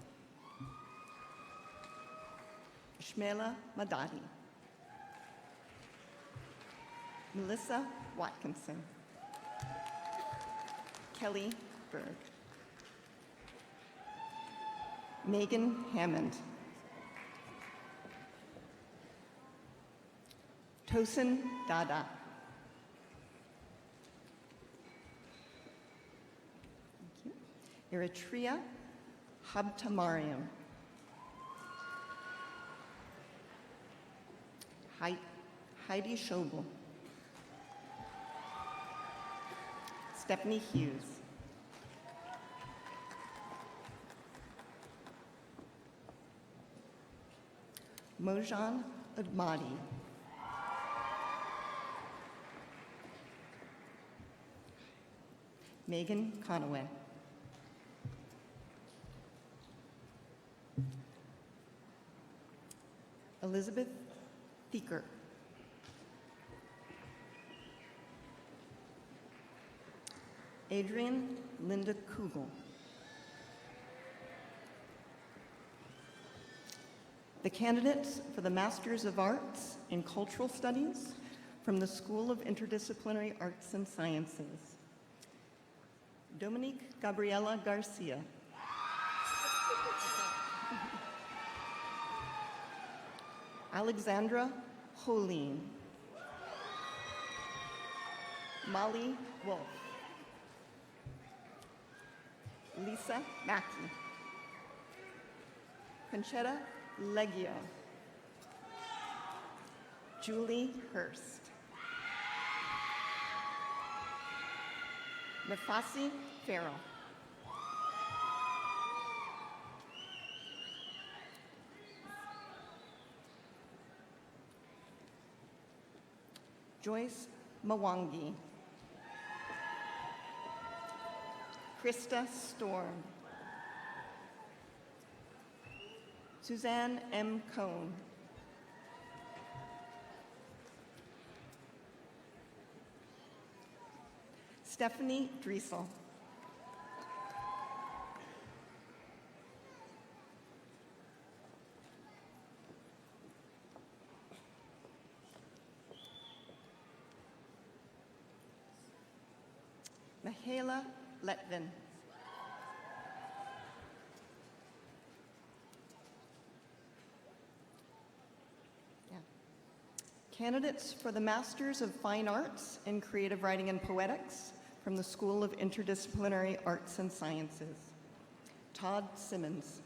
Shmela Madadi. Melissa Watkinson. Kelly Berg. Megan Hammond. Tosin Dada. Thank you. Eritrea Habtamariam. Heidi Schobel. Stephanie Hughes. Mojan Udmadi. Megan Conaway. Elizabeth Thieker. Adrian Linda Kugel. The candidates for the Masters of Arts in Cultural Studies from the School of Interdisciplinary Arts and Sciences. Dominique Gabriela Garcia. Alexandra Holeen. Molly Wolf. Lisa Mackey. Conchetta Leggio. Julie Hurst. Mafasi Farrell. Joyce Mwangi. Krista Storm. Suzanne M. Cohn. Stephanie Driesel. Michaela Letvin. Candidates for the Masters of Fine Arts in Creative Writing and Poetics from the School of Interdisciplinary Arts and Sciences. Todd Simmons.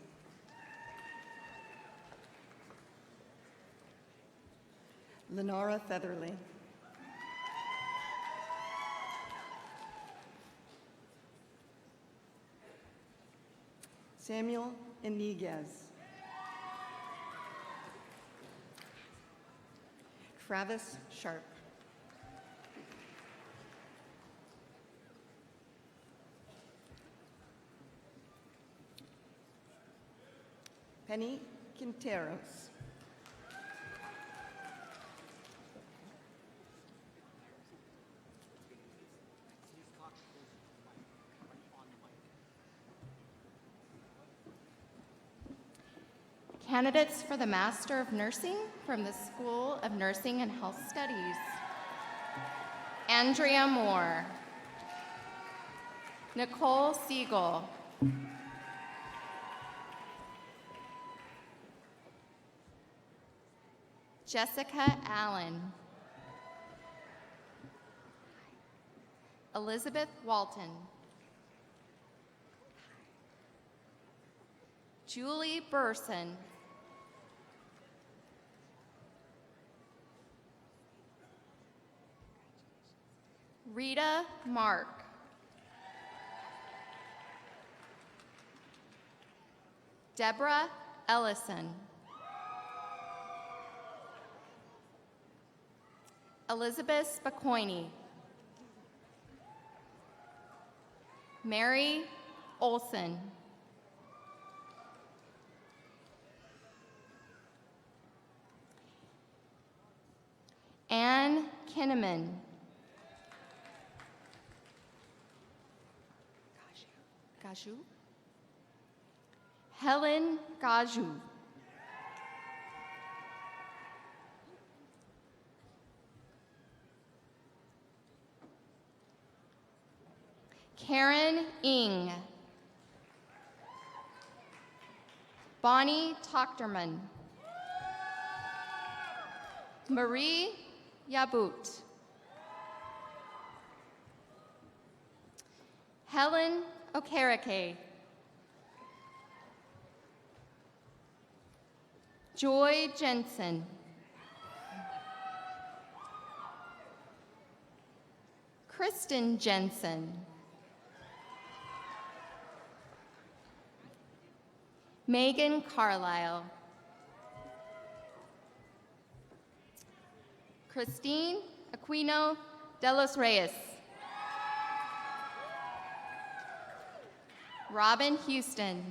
Lenara Featherly. Samuel Iniguez. Travis Sharp. Penny Quinteros. Candidates for the Master of Nursing from the School of Nursing and Health Studies. Andrea Moore. Nicole Siegel. Jessica Allen. Elizabeth Walton. Julie Burson. Rita Mark. Deborah Ellison. Elizabeth Spacoini. Mary Olson. Anne Kinneman. Gaju. Helen Gaju. Karen Ing. Bonnie Tochterman. Marie Yabut. Helen Okereke. Joy Jensen. Kristen Jensen. Megan Carlisle. Christine Aquino de los Reyes. Robin Houston.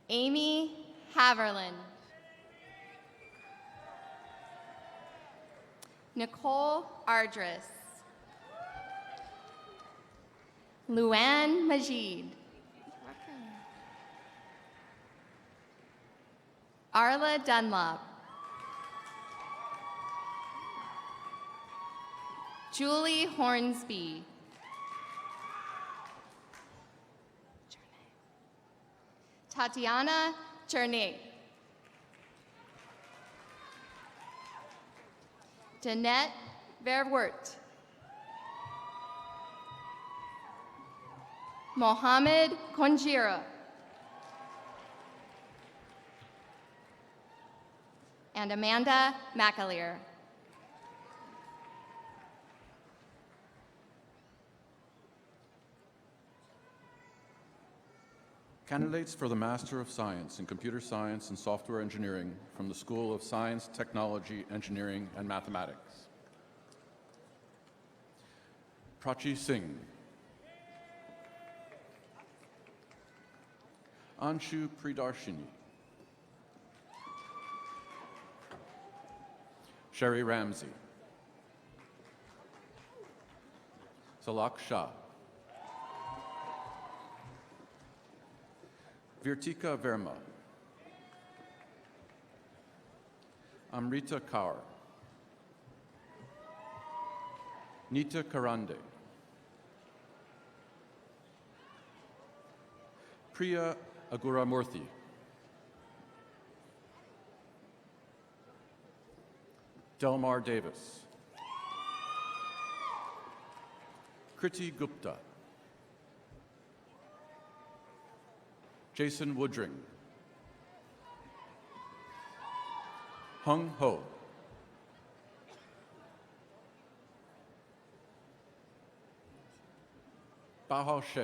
Amy Haverland. Nicole Ardress. Luann Majid. Arla Dunlop. Julie Hornsby. Tatiana Cherney. Danette Verwert. Mohammed Konjira. And Amanda McAleer. Candidates for the Master of Science in Computer Science and Software Engineering from the School of Science, Technology, Engineering, and Mathematics. Prachi Singh. Anshu Pridarshini. Sherry Ramsey. Salak Shah. Virtika Verma. Amrita Kaur. Nita Karande. Priya Aguramurthy. Delmar Davis. Kriti Gupta. Jason Woodring. Hung Ho. Bahao She.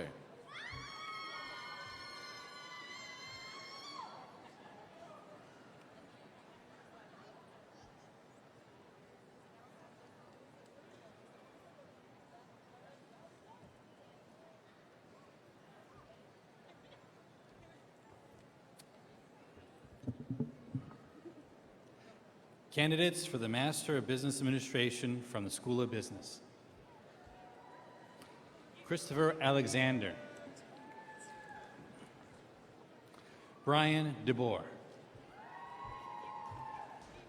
Candidates for the Master of Business Administration from the School of Business. Christopher Alexander. Brian DeBoer.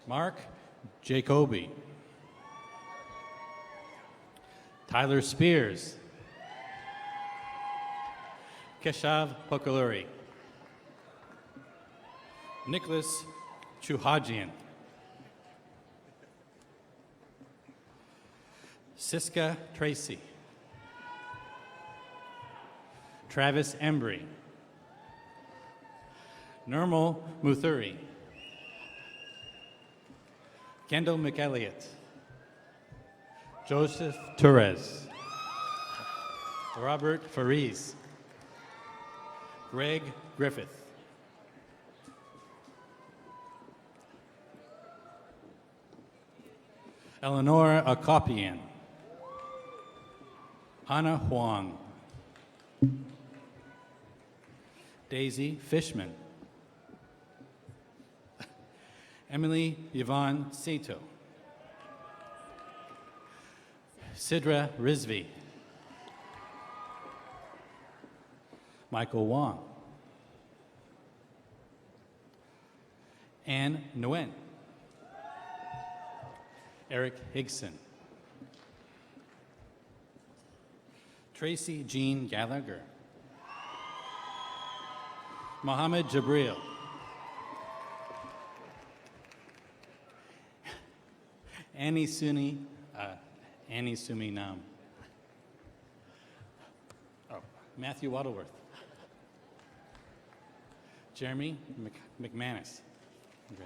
Mark Jacoby. Tyler Spears. Keshav Pokaluri. Nicholas Chuhajian. Siska Tracy. Travis Embry. Nirmal Muthuri. Kendall McElliott. Joseph Torres. Robert Fariz. Greg Griffith. Eleanor Akopian. Hannah Huang. Daisy Fishman. Emily Yvonne Sato. Sidra Rizvi. Michael Wong. Anne Nguyen. Eric Higson. Tracy Jean Gallagher. Mohammed Jabril. Annie Sumi Nam. Oh, Matthew Waddleworth. Jeremy McManus. Okay.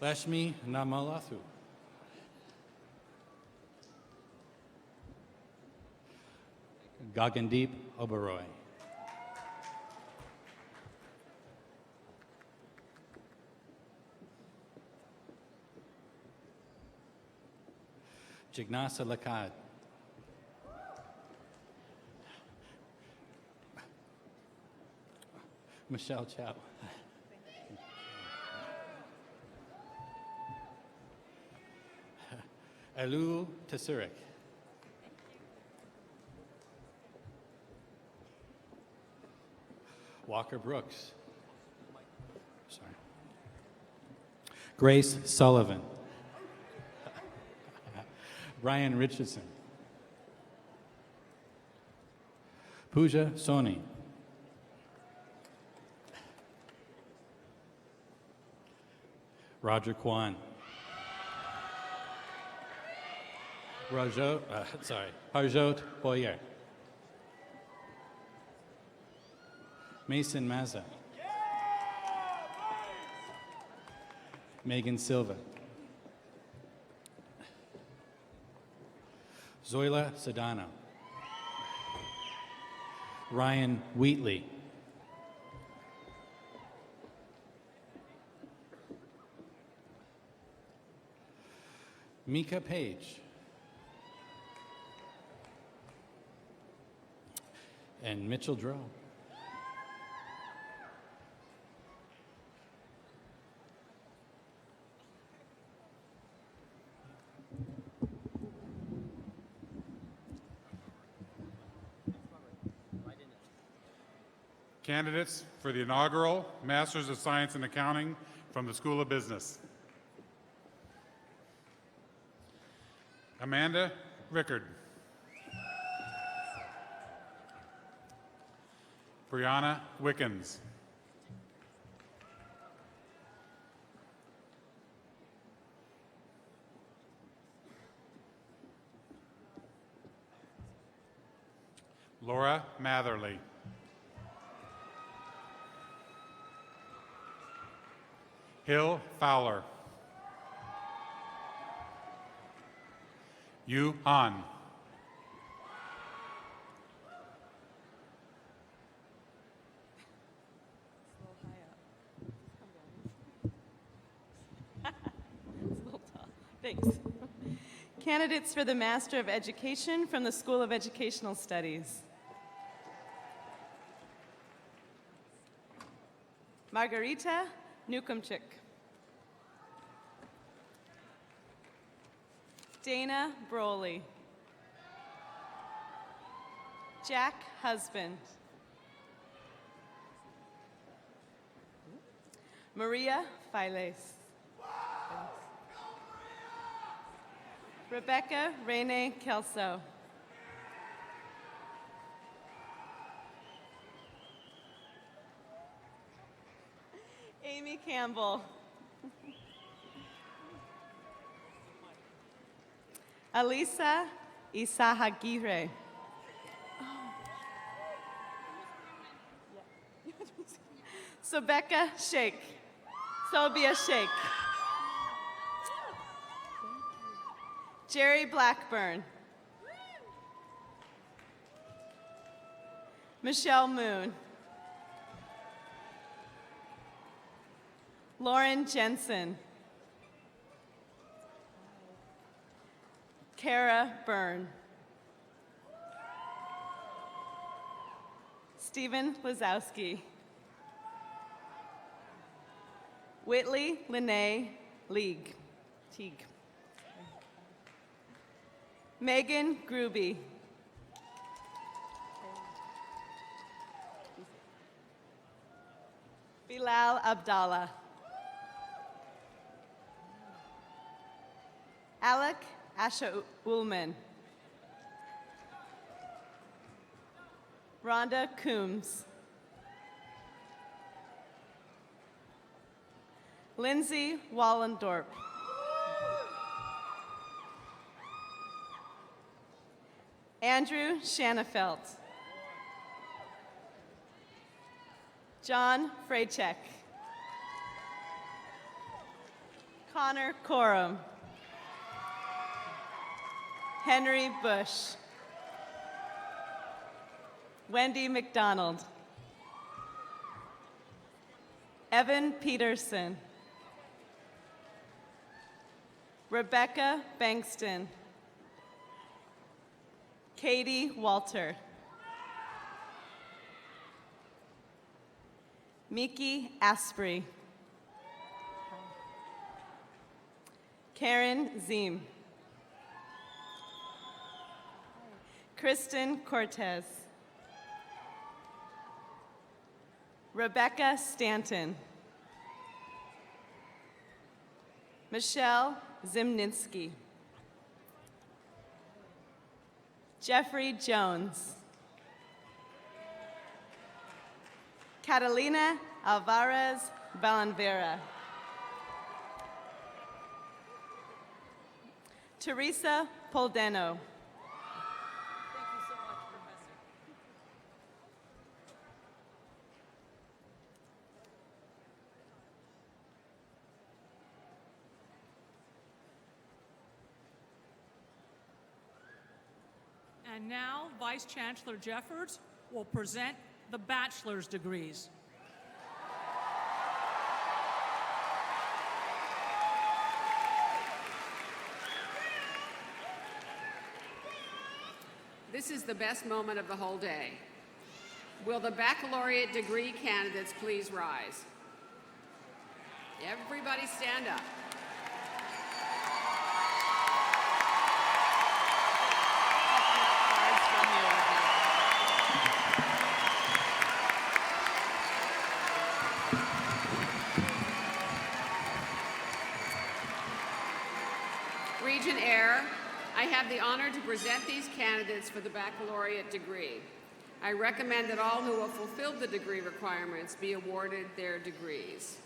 Lashmi Namalathu. Gagandeep Oberoi. Jignasa Lakad. Michelle Chow. Elu Tasurik. Walker Brooks. Sorry. Grace Sullivan. Brian Richardson. Pooja Soni. Roger Kwan. Harjot Boyer. Mason Mazza. Megan Silva. Zoila Sedano. Ryan Wheatley. Mika Page. And Mitchell Drow. Candidates for the inaugural Masters of Science in Accounting from the School of Business. Amanda Rickard. Brianna Wickens. Laura Matherly. Hill Fowler. Yu Han. Thanks. Candidates for the Master of Education from the School of Educational Studies. Margarita Newcomchik. Dana Broly. Jack Husband. Maria Files. Rebecca Rene Kelso. Amy Campbell. Alisa Isahagire. Sobeka Sheikh. Sobia Sheikh. Jerry Blackburn. Michelle Moon. Lauren Jensen. Kara Byrne. Stephen Lazowski. Whitley Lene Teague. Megan Gruby. Bilal Abdallah. Alec Asha Ullman. Rhonda Coombs. Lindsay Wallendorp. Andrew Shanafelt. John Freychek. Connor Corum. Henry Bush. Wendy McDonald. Evan Peterson. Rebecca Bankston. Katie Walter. Miki Asprey. Karen Ziem. Kristen Cortez. Rebecca Stanton. Michelle Zimninski. Jeffrey Jones. Catalina Alvarez Balanvera. Teresa Poldeno. And now, Vice Chancellor Jeffords will present the bachelor's degrees. This is the best moment of the whole day. Will the baccalaureate degree candidates please rise? Everybody stand up. Regent Eyre, I have the honor to present these candidates for the baccalaureate degree. I recommend that all who have fulfilled the degree requirements be awarded their degrees.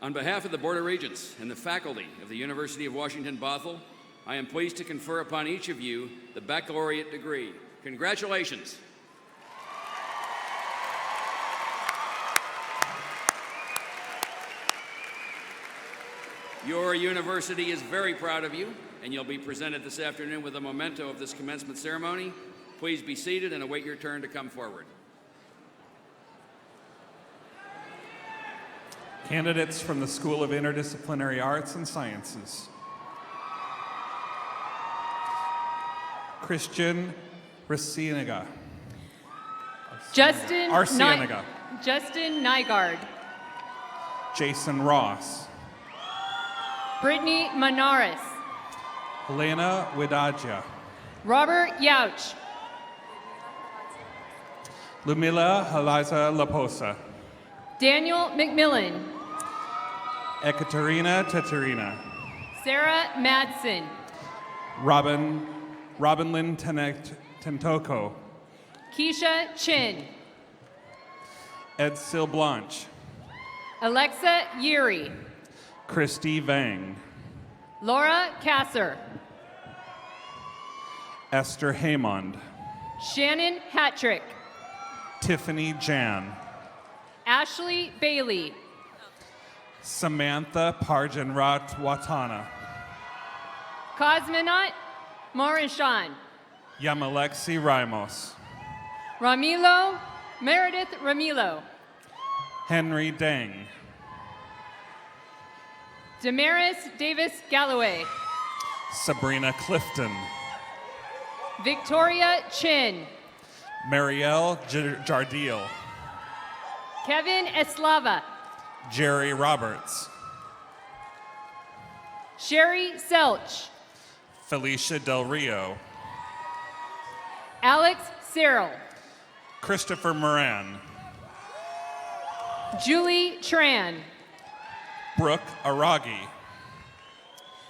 On behalf of the Board of Regents and the faculty of the University of Washington Bothell, I am pleased to confer upon each of you the baccalaureate degree. Congratulations. Your university is very proud of you, and you'll be presented this afternoon with a memento of this commencement ceremony. Please be seated and await your turn to come forward. Candidates from the School of Interdisciplinary Arts and Sciences. Christian Arcienega. Justin Arcienega. Justin Nygaard. Jason Ross. Brittany Manaris. Elena Widadja. Robert Yauch. Lumila Halaza Laposa. Daniel McMillan. Ekaterina Teterina. Sarah Madsen. Robin Lynn Tentoko. Keisha Chin. Ed Sil Blanche. Alexa Yeri. Christy Vang. Laura Kasser. Esther Haymond. Shannon Hattrick. Tiffany Jan. Ashley Bailey. Samantha Parjanrat Watana. Cosmonaut Morishan. Yamalexi Ramos. Ramilo Meredith Ramilo. Henry Dang. Damaris Davis Galloway. Sabrina Clifton. Victoria Chin. Marielle Jardiel. Kevin Eslava. Jerry Roberts. Sherry Selch. Felicia Del Rio. Alex Cyril. Christopher Moran. Julie Tran. Brooke Aragi.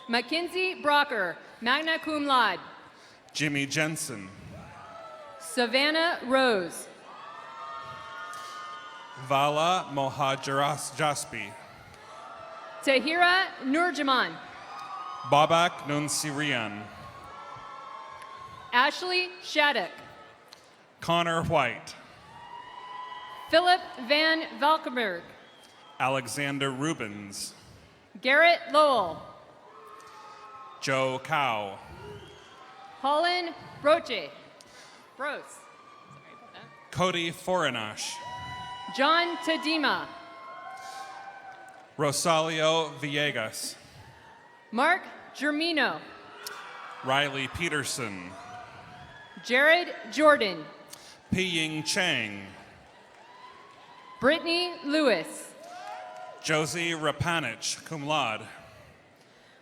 Mackenzie Brocker, magna cum laude. Jimmy Jensen. Savannah Rose. Vala Mohajaras Jaspi. Tahira Nurjaman. Babak Nun Sirian. Ashley Shattuck. Connor White. Philip Van Valkenburg. Alexander Rubens. Garrett Lowell. Joe Cow. Holland Broche. Brose. Sorry about that. Cody Forinash. John Tadima. Rosalio Villegas. Mark Germino. Riley Peterson. Jared Jordan. Piying Chang. Brittany Lewis. Josie Rapanich, cum laude.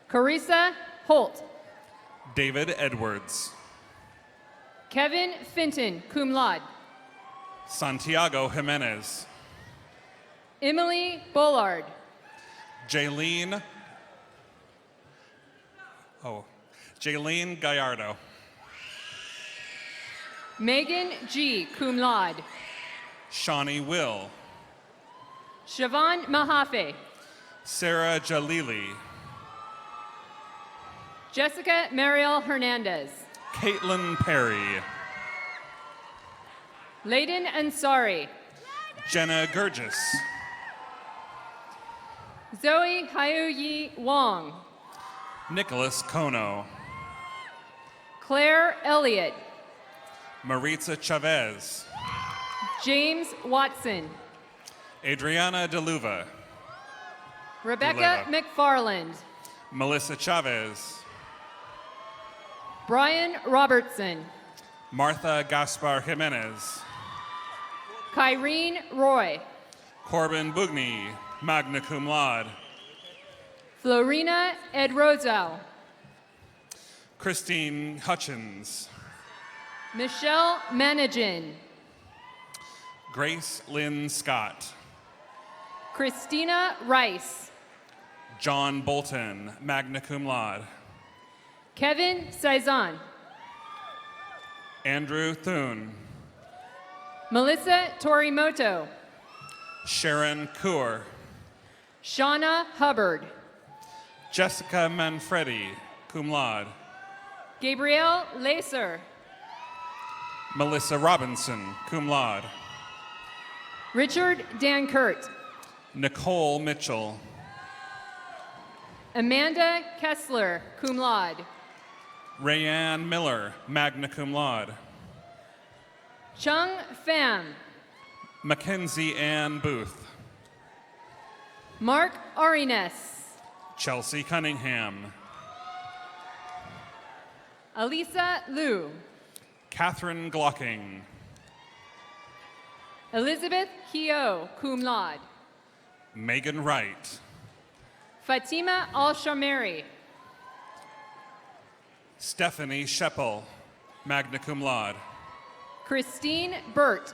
Carissa Holt. David Edwards. Kevin Finton, cum laude. Santiago Jimenez. Emily Bullard. Jaylene Gallardo. Megan G, cum laude. Shawnee Will. Siobhan Mahafe. Sarah Jalili. Jessica Mariel Hernandez. Caitlin Perry. Layden Ansari. Jenna Gurgis. Zoe Hyuyi Wong. Nicholas Kono. Claire Elliott. Maritza Chavez. James Watson. Adriana DeLuva. Rebecca McFarland. Melissa Chavez. Brian Robertson. Martha Gaspar Jimenez. Kyrene Roy. Corbin Bugny, magna cum laude. Florina Edrozo. Christine Hutchins. Michelle Managin. Grace Lynn Scott. Christina Rice. John Bolton, magna cum laude. Kevin Saizon. Andrew Thune. Melissa Torimoto. Sharon Coor. Shauna Hubbard. Jessica Manfredi, cum laude. Gabrielle Lacer. Melissa Robinson, cum laude. Richard Dankert. Nicole Mitchell. Amanda Kessler, cum laude. Rayanne Miller, magna cum laude. Chung Pham. Mackenzie Ann Booth. Mark Arines. Chelsea Cunningham. Alisa Liu. Catherine Glocking. Elizabeth Hio, cum laude. Megan Wright. Fatima Al-Shamari. Stephanie Sheppel, magna cum laude. Christine Burt.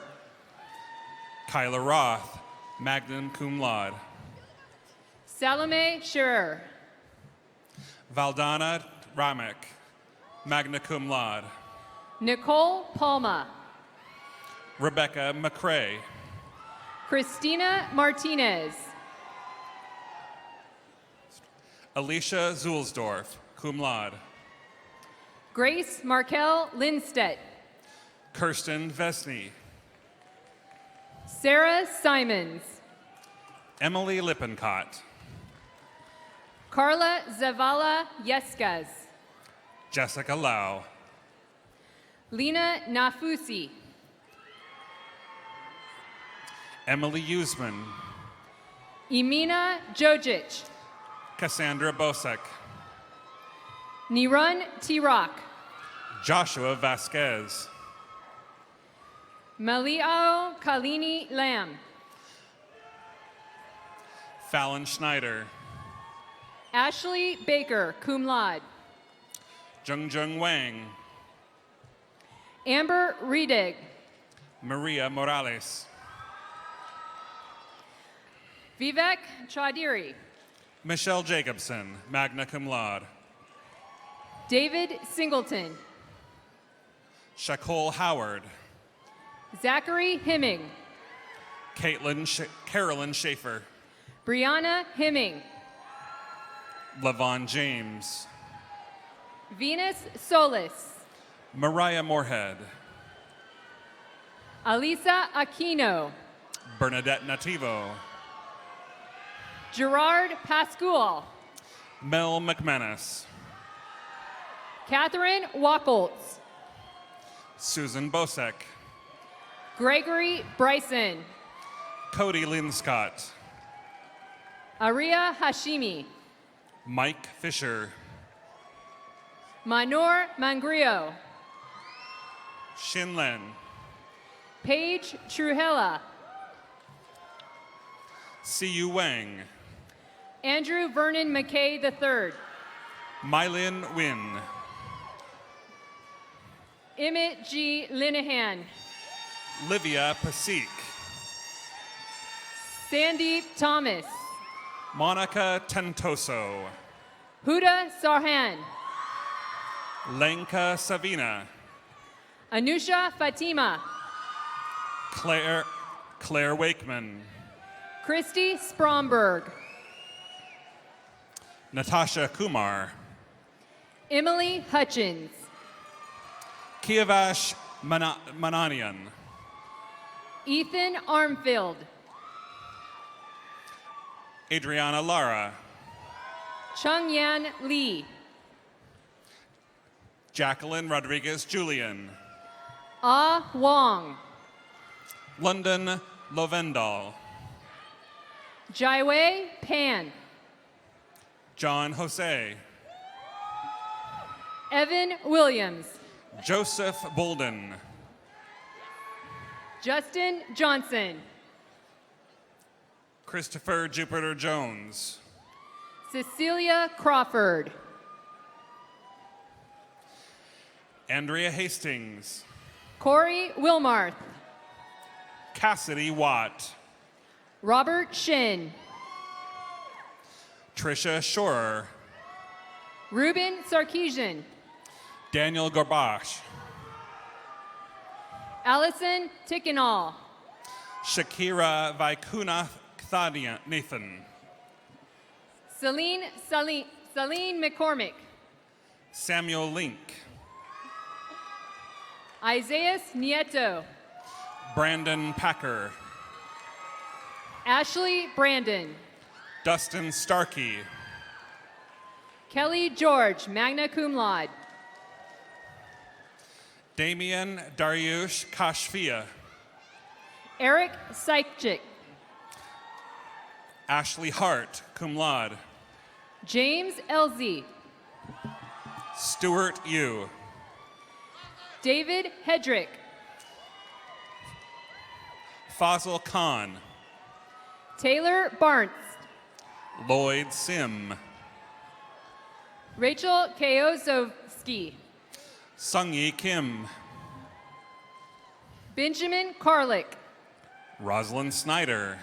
Kyla Roth, magna cum laude. Salome Scherer. Valdana Ramek, magna cum laude. Nicole Palma. Rebecca McCrae. Christina Martinez. Alicia Zulsdorf, cum laude. Grace Markel Lindstedt. Kirsten Vesny. Sarah Simons. Emily Lippincott. Carla Zavala Yescas. Jessica Lau. Lena Nafusi. Emily Usman. Emina Jojic. Cassandra Bosek. Nirun Tirak. Joshua Vasquez. Maliao Kalini Lam. Fallon Schneider. Ashley Baker, cum laude. Jung Wang. Amber Riedig. Maria Morales. Vivek Chaudhary. Michelle Jacobson, magna cum laude. David Singleton. Shakol Howard. Zachary Hemming. Carolyn Schaefer. Brianna Hemming. Lavon James. Venus Solis. Mariah Moorhead. Alisa Aquino. Bernadette Nativo. Gerard Pascual. Mel McManus. Catherine Wacholtz. Susan Bosek. Gregory Bryson. Cody Linscott. Aria Hashimi. Mike Fisher. Manor Mangrio. Shin Len. Paige Truhella. Siyu Wang. Andrew Vernon McKay III. Mylin Wynn. Emmett G. Linehan. Livia Pasik. Sandeep Thomas. Monica Tentoso. Huda Sarhan. Lenka Savina. Anusha Fatima. Claire Wakeman. Christy Spromberg. Natasha Kumar. Emily Hutchins. Kiavash Mananian. Ethan Armfield. Adriana Lara. Chung Yan Lee. Jacqueline Rodriguez Julian. Ah Wong. London Lovendal. Jaiwei Pan. John Jose. Evan Williams. Joseph Bolden. Justin Johnson. Christopher Jupiter Jones. Cecilia Crawford. Andrea Hastings. Corey Wilmarth. Cassidy Watt. Robert Shin. Trisha Shorer. Ruben Sarkeesian. Daniel Gorbash. Allison Tickenall. Shakira Vaikuna Nathan. Celine McCormick. Samuel Link. Isaias Nieto. Brandon Packer. Ashley Brandon. Dustin Starkey. Kelly George, magna cum laude. Damian Dariush Kashfia. Eric Seichik. Ashley Hart, cum laude. James Elzy. Stuart Yu. David Hedrick. Fazil Khan. Taylor Barnes. Lloyd Sim. Rachel Keozowski. Sungyi Kim. Benjamin Karlick. Rosalind Snyder.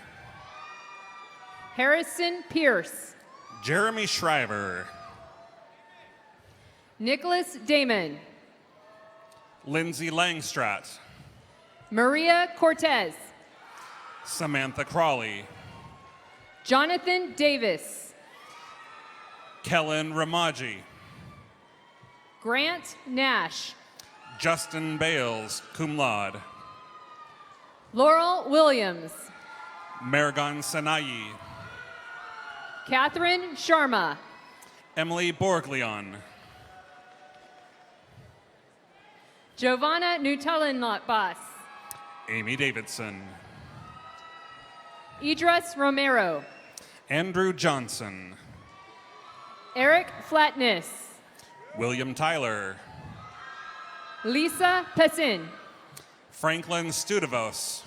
Harrison Pierce. Jeremy Shriver. Nicholas Damon. Lindsay Langstrat. Maria Cortez. Samantha Crawley. Jonathan Davis. Kellen Ramaji. Grant Nash. Justin Bales, cum laude. Laurel Williams. Margon Sanayi. Catherine Sharma. Emily Borglion. Giovanna Nutalenbas. Amy Davidson. Idris Romero. Andrew Johnson. Eric Flatness. William Tyler. Lisa Pessin. Franklin Studevos.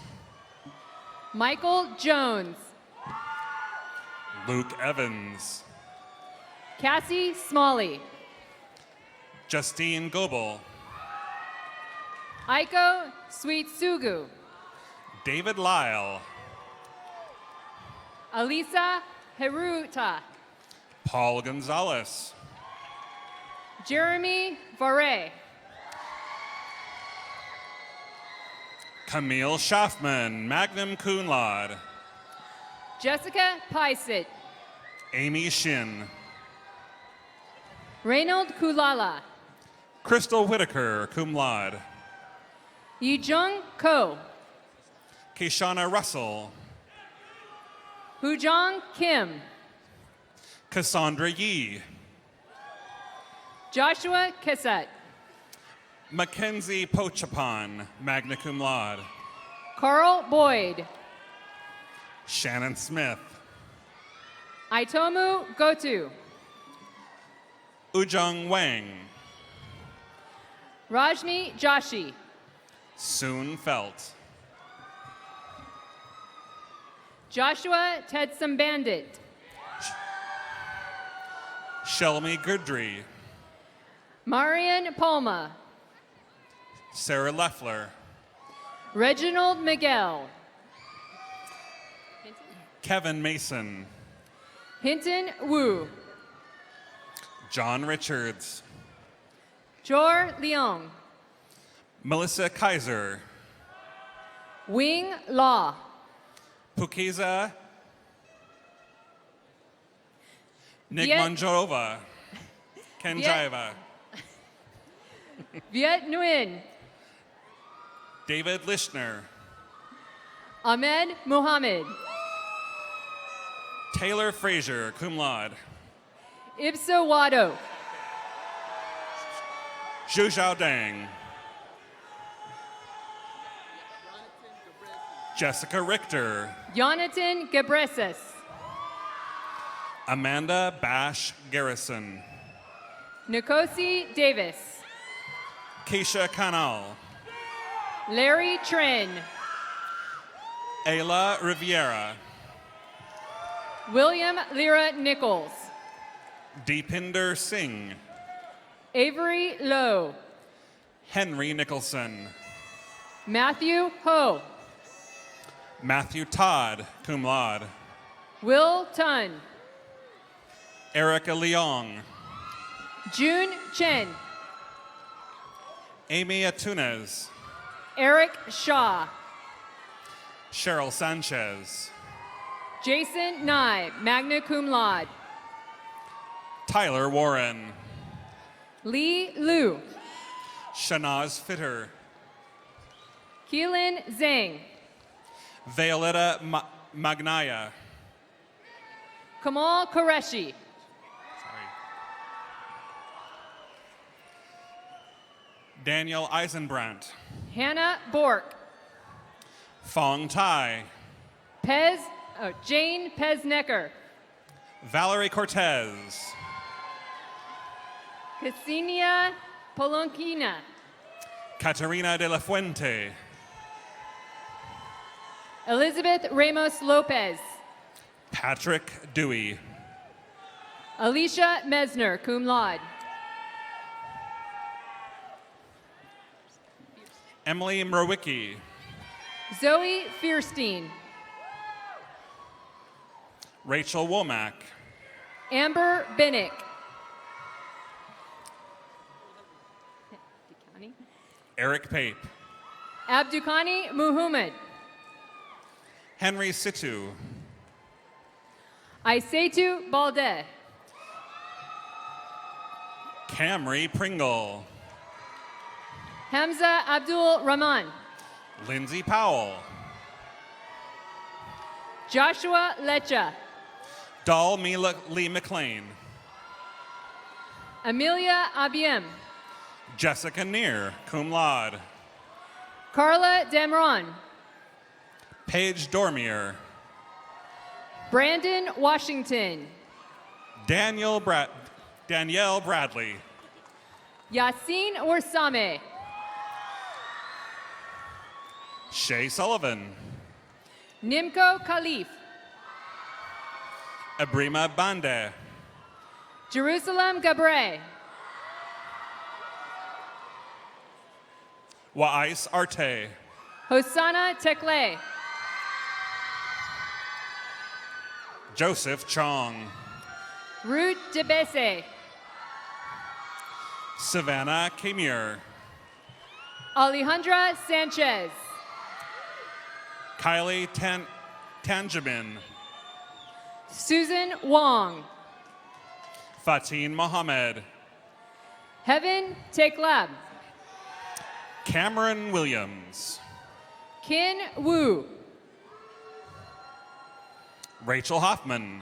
Michael Jones. Luke Evans. Cassie Smalley. Justine Goebel. Aiko Sweetsugu. David Lyle. Alisa Heruta. Paul Gonzalez. Jeremy Varay. Camille Schaffman, magna cum laude. Jessica Pysit. Amy Shin. Reynold Kulala. Crystal Whitaker, cum laude. Yijung Ko. Keshana Russell. Hujong Kim. Cassandra Yee. Joshua Kesset. Mackenzie Pochapan, magna cum laude. Carl Boyd. Shannon Smith. Aitomu Gotu. Ujung Wang. Rajni Joshi. Soon Felt. Joshua Tedsum Bandit. Shelmy Goodry. Marian Palma. Sarah Leffler. Reginald Miguel. Kevin Mason. Hinton Wu. John Richards. Jor Leong. Melissa Kaiser. Wing Law. Pukeza Viet- Nigmanjova. Kenjaiva. Viet Nguyen. David Lishner. Ahmed Muhammad. Taylor Frazier, cum laude. Ibsa Wado. Zhu Zhao Dang. Jessica Richter. Jonathan Gebreses. Amanda Bash Garrison. Nkosi Davis. Keisha Canal. Larry Trin. Ayla Riviera. William Lyra Nichols. Deepinder Singh. Avery Lowe. Henry Nicholson. Matthew Ho. Matthew Todd, cum laude. Will Tun. Erica Leong. June Chen. Amy Atunes. Eric Shaw. Cheryl Sanchez. Jason Nye, magna cum laude. Tyler Warren. Lee Liu. Shanaz Fitter. Keelan Zhang. Violetta Magnaya. Kamal Qureshi. Daniel Eisenbrandt. Hannah Bork. Fong Tai. Jane Peznecker. Valerie Cortez. Ksenia Polonkina. Caterina de la Fuente. Elizabeth Ramos Lopez. Patrick Dewey. Alicia Mesner, cum laude. Emily Mrowicki. Zoe Fierstein. Rachel Womack. Amber Binnick. Eric Pape. Abdukani Muhammad. Henry Situ. Isaitu Balde. Camry Pringle. Hamza Abdul Rahman. Lindsay Powell. Joshua Lecha. Dalmila Lee McLean. Amelia Abiem. Jessica Neer, cum laude. Carla Damron. Paige Dormier. Brandon Washington. Danielle Bradley. Yassine Oursame. Shay Sullivan. Nimco Khalif. Abrima Bande. Jerusalem Gabre. Wa'ais Arte. Hosanna Tekle. Joseph Chong. Ruth Debese. Savannah Kamir. Alejandra Sanchez. Kylie Tanjamin. Susan Wong. Fatin Mohammed. Heaven Teklab. Cameron Williams. Kin Wu. Rachel Hoffman.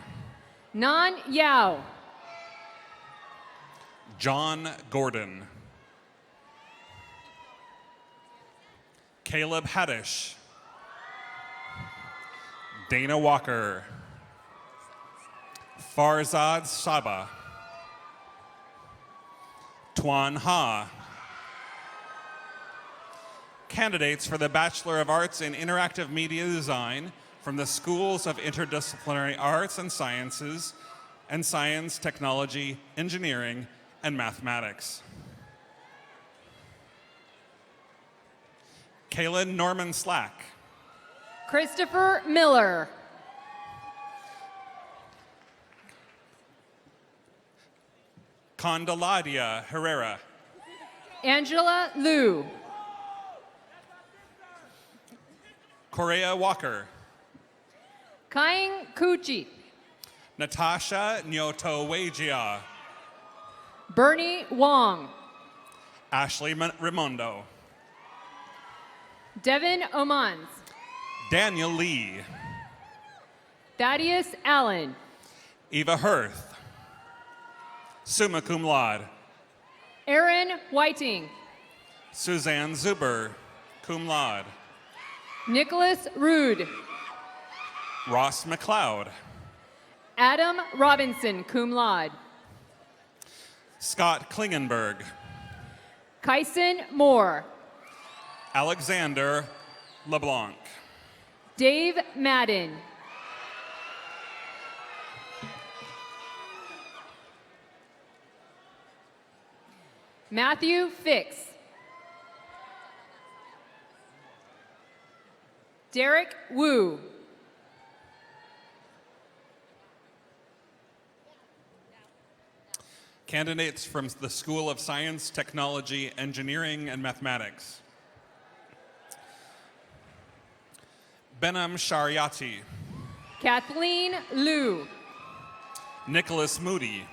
Nan Yao. John Gordon. Caleb Haddish. Dana Walker. Farzad Saba. Tuan Ha. Candidates for the Bachelor of Arts in Interactive Media Design from the Schools of Interdisciplinary Arts and Sciences and Science, Technology, Engineering, and Mathematics. Kaylin Norman Slack. Christopher Miller. Condeladia Herrera. Angela Liu. Correa Walker. Kaing Kuchi. Natasha Nyoto Wejia. Bernie Wong. Ashley Raimondo. Devin Omans. Daniel Lee. Thaddeus Allen. Eva Hirth. Summa cum laude. Aaron Whiting. Suzanne Zuber, cum laude. Nicholas Rude. Ross McLeod. Adam Robinson, cum laude. Scott Klingenberg. Kyson Moore. Alexander LeBlanc. Dave Madden. Matthew Fix. Derek Wu. Candidates from the School of Science, Technology, Engineering, and Mathematics. Benham Shariati. Kathleen Liu. Nicholas Moody.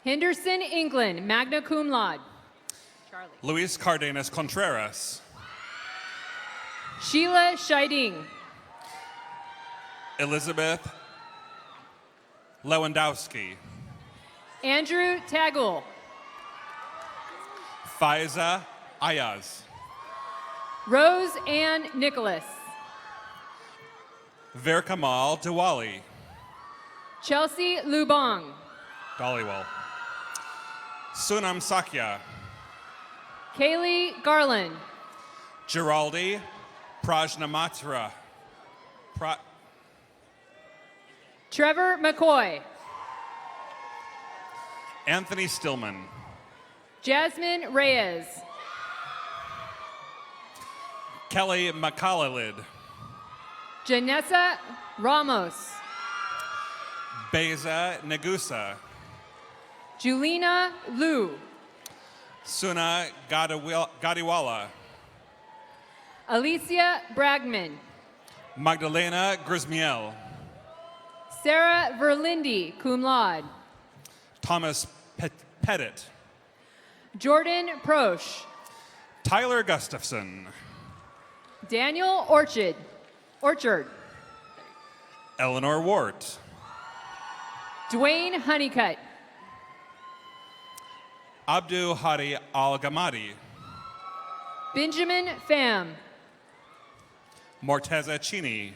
Henderson England, magna cum laude. Luis Cardenas Contreras. Sheila Scheiding. Elizabeth Lewandowski. Andrew Taggle. Faiza Ayaz. Rose Ann Nicholas. Verkamal Diwali. Chelsea Lubong. Dollywell. Sunam Sakya. Kaylee Garland. Giraldi Prajnamatra. Trevor McCoy. Anthony Stillman. Jasmine Reyes. Kelly McCallalid. Janessa Ramos. Beza Negusa. Julina Liu. Suna Gadiwala. Alicia Bragman. Magdalena Grismiel. Sarah Verlindi, cum laude. Thomas Pettit. Jordan Prosch. Tyler Gustafson. Daniel Orchard. Eleanor Wart. Dwayne Honeycutt. Abdu Hadi Al Gamadi. Benjamin Pham. Morteza Chini.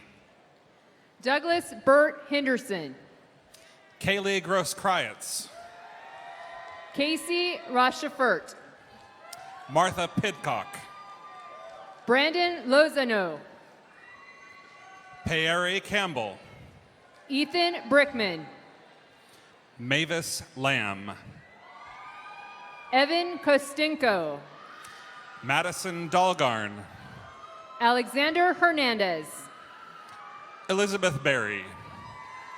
Douglas Burt Henderson. Kaylee Gross Kryatz. Casey Rochefort. Martha Pidcock. Brandon Lozano. Perry Campbell. Ethan Brickman. Mavis Lamb. Evan Kostinko. Madison Dalgarn. Alexander Hernandez. Elizabeth Berry.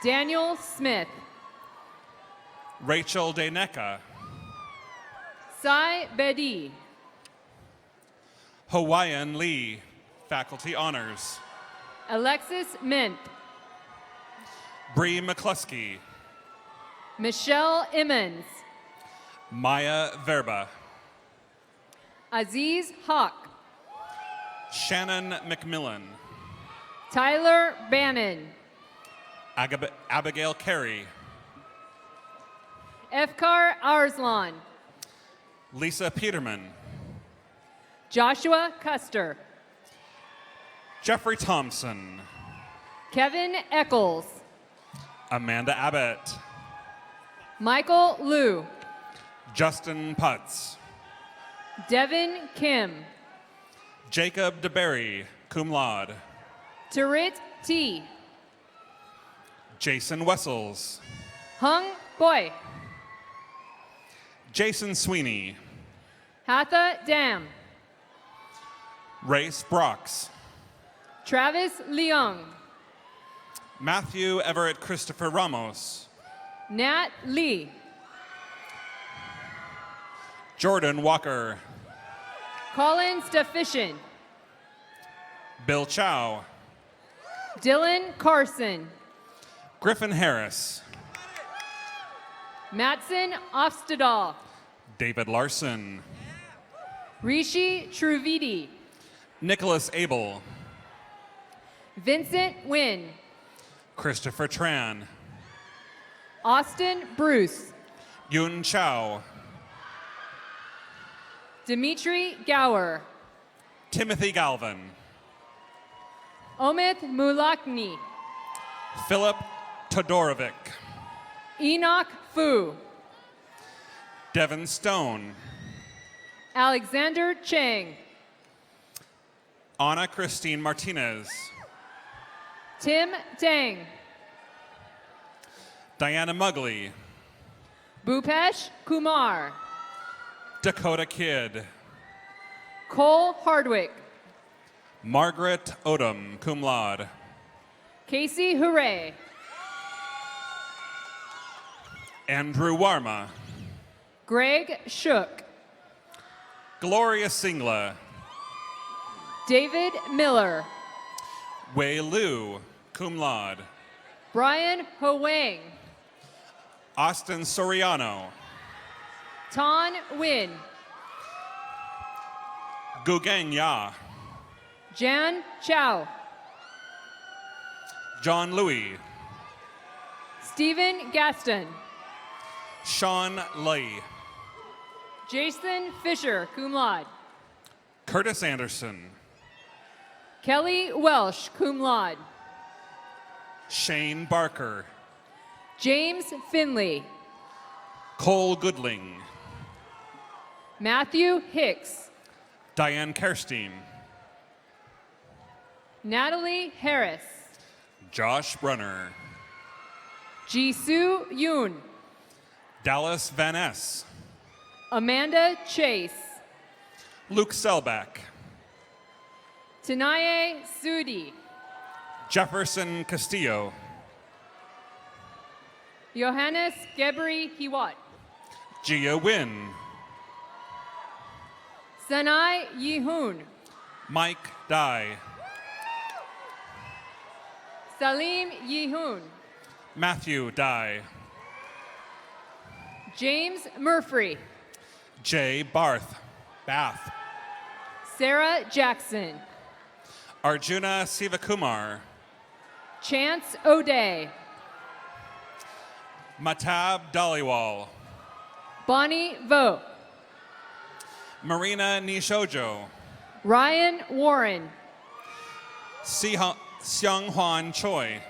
Daniel Smith. Rachel Deneka. Sai Bedi. Hawaiian Lee, Faculty Honors. Alexis Mint. Bree McCluskey. Michelle Emmons. Maya Verba. Aziz Hawk. Shannon McMillan. Tyler Bannon. Abigail Carey. Efkar Arslan. Lisa Peterman. Joshua Custer. Jeffrey Thompson. Kevin Eccles. Amanda Abbott. Michael Liu. Justin Putz. Devin Kim. Jacob DeBerry, cum laude. Turit T. Jason Wessels. Hung Boy. Jason Sweeney. Hatha Dam. Race Brox. Travis Leung. Matthew Everett Christopher Ramos. Nat Lee. Jordan Walker. Colin Stefishin. Bill Chow. Dylan Carson. Griffin Harris. Matson Ofstedal. David Larson. Rishi Truvidi. Nicholas Abel. Vincent Wynn. Christopher Tran. Austin Bruce. Yun Chow. Dimitri Gower. Timothy Galvin. Omith Mulakni. Philip Todorovic. Enoch Fu. Devin Stone. Alexander Chang. Anna Christine Martinez. Tim Tang. Diana Mugley. Bhupesh Kumar. Dakota Kidd. Cole Hardwick. Margaret Odom, cum laude. Casey Hooray. Andrew Warma. Greg Shook. Gloria Singla. David Miller. Wei Liu, cum laude. Brian Hoang. Austin Soriano. Ton Win. Gugang Ya. Jan Chow. John Louis. Stephen Gaston. Sean Lay. Jason Fisher, cum laude. Curtis Anderson. Kelly Welsh, cum laude. Shane Barker. James Finley. Cole Goodling. Matthew Hicks. Diane Kerstein. Natalie Harris. Josh Brunner. Jisoo Yoon. Dallas Van Ness. Amanda Chase. Luke Selbach. Tanaye Sudi. Jefferson Castillo. Johannes Gebri Hiwat. Gia Wynn. Sanai Yihun. Mike Dye. Salim Yihun. Matthew Dye. James Murphy. Jay Barth. Bath. Sarah Jackson. Arjuna Sivakumar. Chance O'Day. Matab Dhaliwal. Bonnie Vo. Marina Nishojo. Ryan Warren. Seung Hwan Choi.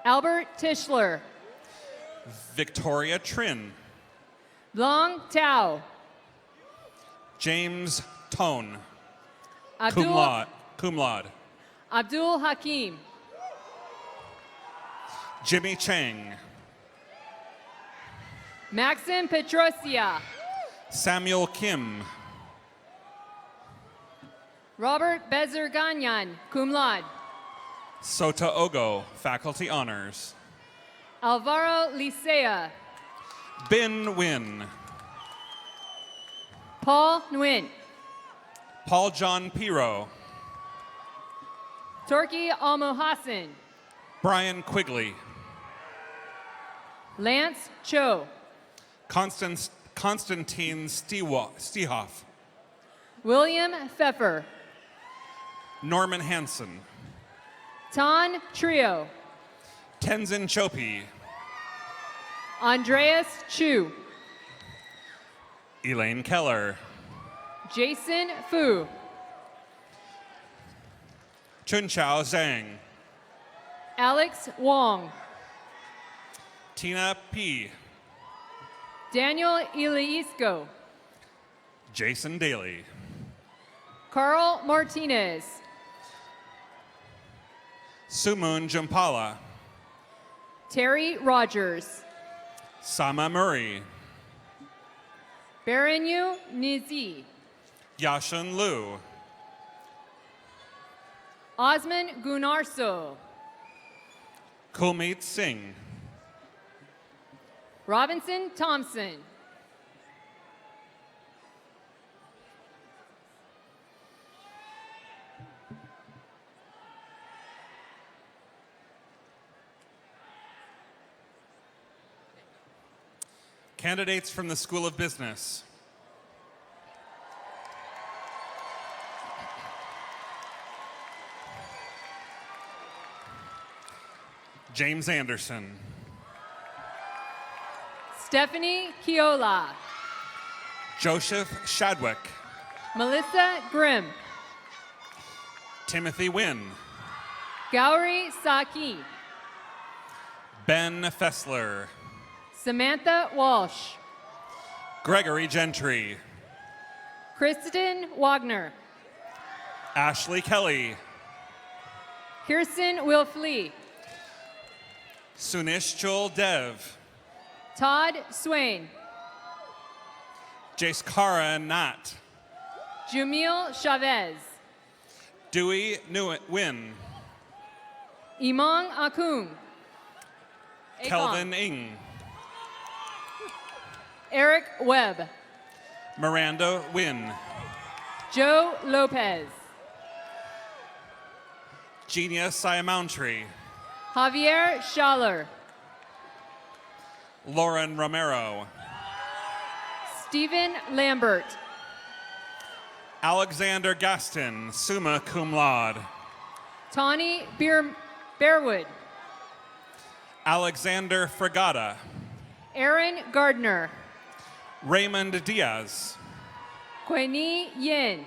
Albert Tischler. Victoria Trin. Long Tao. James Tone. Abdul, Cum laude. Abdul Hakim. Jimmy Chang. Maxim Petrosia. Samuel Kim. Robert Bezerganyan, cum laude. Sota Ogo, faculty honors. Alvaro Licea. Bin Win. Paul Nguyen. Paul John Piro. Torki Almohassan. Brian Quigley. Lance Cho. Constantine Stiehoff. William Pfeffer. Norman Hansen. Tan Trio. Tenzin Chopi. Andreas Chu. Elaine Keller. Jason Fu. Chunchao Zhang. Alex Wong. Tina P. Daniel Iliisco. Jason Daly. Carl Martinez. Sumun Jumpala. Terry Rogers. Sama Murray. Baranyu Nizi. Yashun Liu. Osman Gunarso. Kulmeet Singh. Robinson Thompson. Candidates from the School of Business. James Anderson. Stephanie Kiola. Joseph Shadwick. Melissa Grimm. Timothy Wynn. Gowrie Saki. Ben Fessler. Samantha Walsh. Gregory Gentry. Kristen Wagner. Ashley Kelly. Kirsten Wilflee. Sunishchul Dev. Todd Swain. Jaskara Nat. Jumil Chavez. Dewey Wynn. Imong Akung. Kelvin Ng. Eric Webb. Miranda Wynn. Joe Lopez. Genia Siamountry. Javier Schaller. Lauren Romero. Stephen Lambert. Alexander Gaston, summa cum laude. Tawny Bearwood. Alexander Fregata. Aaron Gardner. Raymond Diaz. Queni Yin.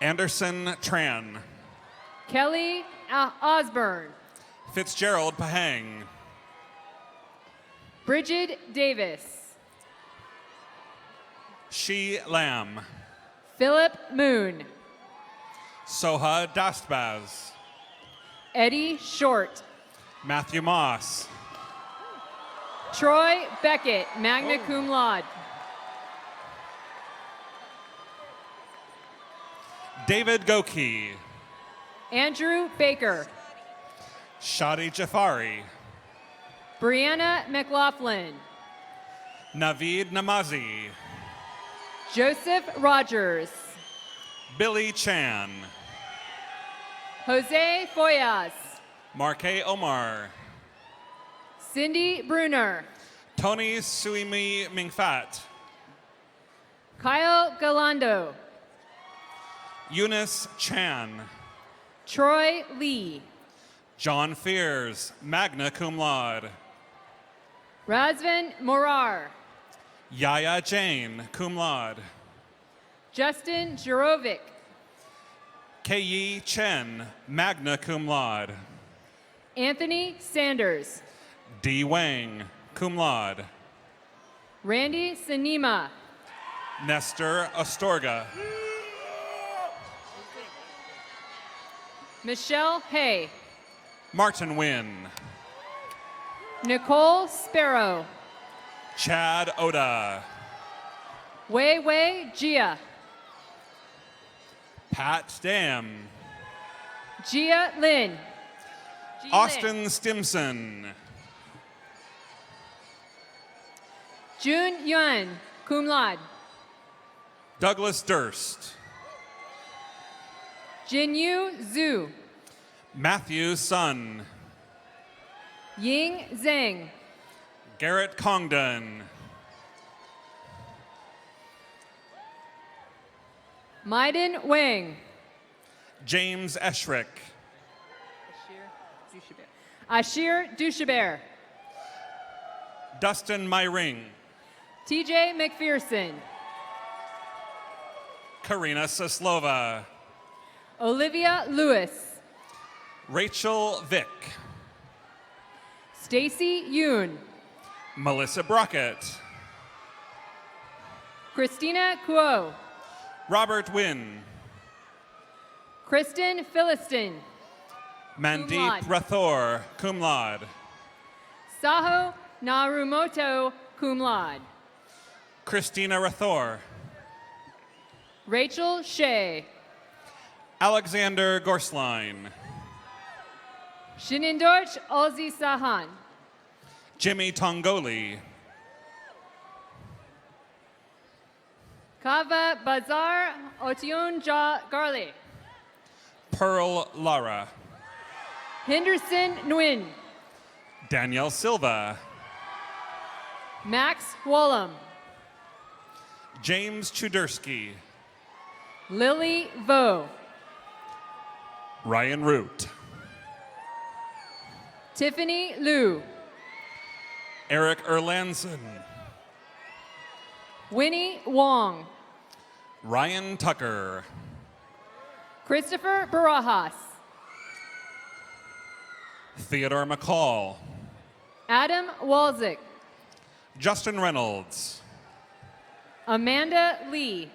Anderson Tran. Kelly Osborne. Fitzgerald Pahang. Bridget Davis. Shi Lam. Philip Moon. Soha Dastbaz. Eddie Short. Matthew Moss. Troy Beckett, magna cum laude. David Goki. Andrew Baker. Shadi Jafari. Brianna McLaughlin. Naveed Namazi. Joseph Rogers. Billy Chan. Jose Foyas. Marque Omar. Cindy Bruner. Tony Suimi Mingfat. Kyle Galando. Eunice Chan. Troy Lee. John Fears, magna cum laude. Razvan Morar. Yaya Jane, cum laude. Justin Jurovic. Kei Chen, magna cum laude. Anthony Sanders. D. Wang, cum laude. Randy Sinema. Nestor Astorga. Michelle Hay. Martin Wynn. Nicole Sparrow. Chad Oda. Wei Wei Gia. Pat Dam. Gia Lin. Austin Stimson. Jun Yuan, cum laude. Douglas Durst. Jinyu Zhu. Matthew Sun. Ying Zhang. Garrett Congdon. Maiden Wang. James Eshrick. Ashir Dushabert. Dustin Myring. TJ McPherson. Karina Soslova. Olivia Lewis. Rachel Vick. Stacy Yoon. Melissa Brockett. Christina Kuo. Robert Wynn. Kristen Philiston. Mandeep laude. Rathore, cum laude. Saho Narumoto, cum laude. Christina Rathore. Rachel Shea. Alexander Gorsline. Shinindorch Ozzy Sahan. Jimmy Tongoli. Kava Bazar Otion Garley. Pearl Lara. Henderson Nguyen. Danielle Silva. Max Wallum. James Chudersky. Lily Vo. Ryan Root. Tiffany Liu. Eric Erlandson. Winnie Wong. Ryan Tucker. Christopher Barajas. Theodore McCall. Adam Walzik. Justin Reynolds. Amanda Lee.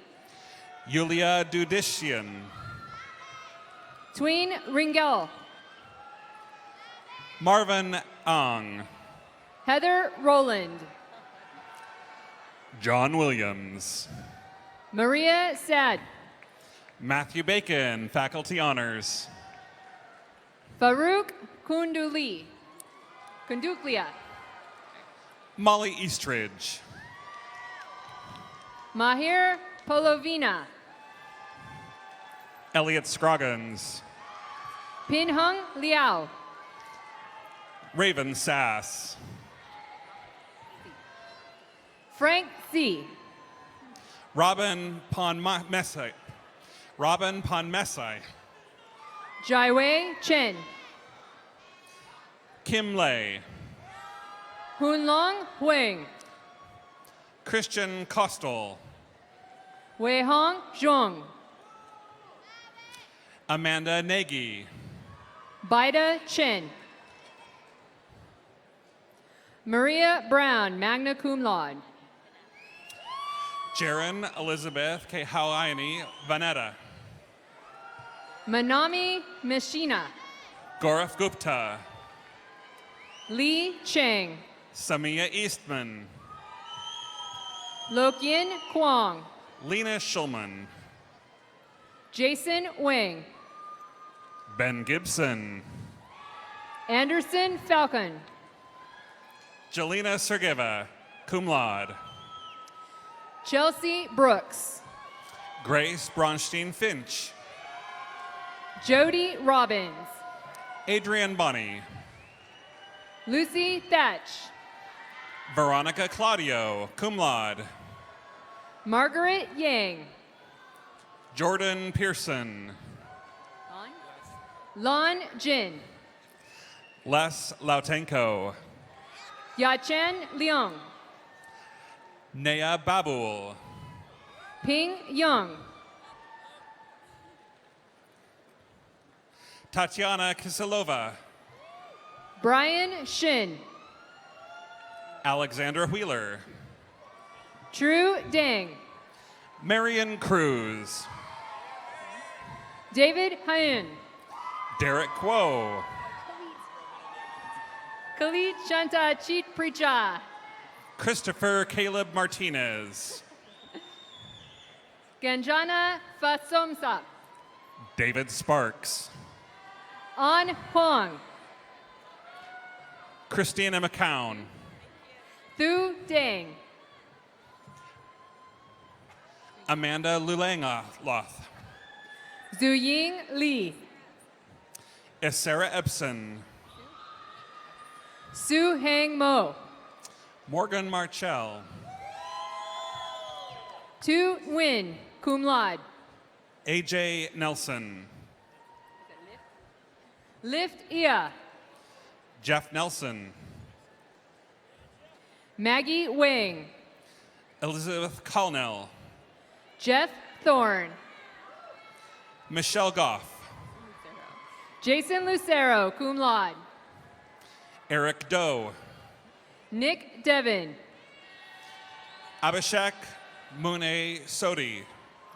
Yulia Dudishian. Tween Ringel. Marvin Ang. Heather Rowland. John Williams. Maria Sad. Matthew Bacon, Faculty Honors. Farouk Kunduli. Kunduklia. Molly Eastridge. Mahir Polovina. Elliot Scroggins. Pinhung Liao. Raven Sass. Frank C. Robin Ponmesai. Robin Ponmesai. Jaiwei Chen. Kim Lay. Hunlong Huang. Christian Kostel. Weihong Zhong. Amanda Nagy. Baida Chen. Maria Brown, magna cum laude. Jaren Elizabeth Kehawaini Vanetta. Manami Mishina. Gaurav Gupta. Li Cheng. Samia Eastman. Lokyin Kwong. Lena Schulman. Jason Wang. Ben Gibson. Anderson Falcon. Jelena Sergeva, cum laude. Chelsea Brooks. Grace Bronstein Finch. Jody Robbins. Adrian Bonney. Lucy Thatch. Veronica Claudio, cum laude. Margaret Yang. Jordan Pearson. Lon Jin. Les Lautenko. Yachen Leong. Nea Babul. Ping Young. Tatiana Kisilova. Brian Shin. Alexander Wheeler. Drew Dang. Marion Cruz. David Hyun. Derek Kuo. Khalid Shanta Cheat Precha. Christopher Caleb Martinez. Ganjana Fasomsa. David Sparks. An Huang. Christina McCown. Thu Dang. Amanda Lulangaloth. Zuying Li. Isara Epson. Su Hang Mo. Morgan Marchell. Tu Nguyen, cum laude. AJ Nelson. Lift Ia. Jeff Nelson. Maggie Wang. Elizabeth Colnell. Jeff Thorne. Michelle Goff. Jason Lucero, cum laude. Eric Doe. Nick Devon. Abhishek Mooney Sodi.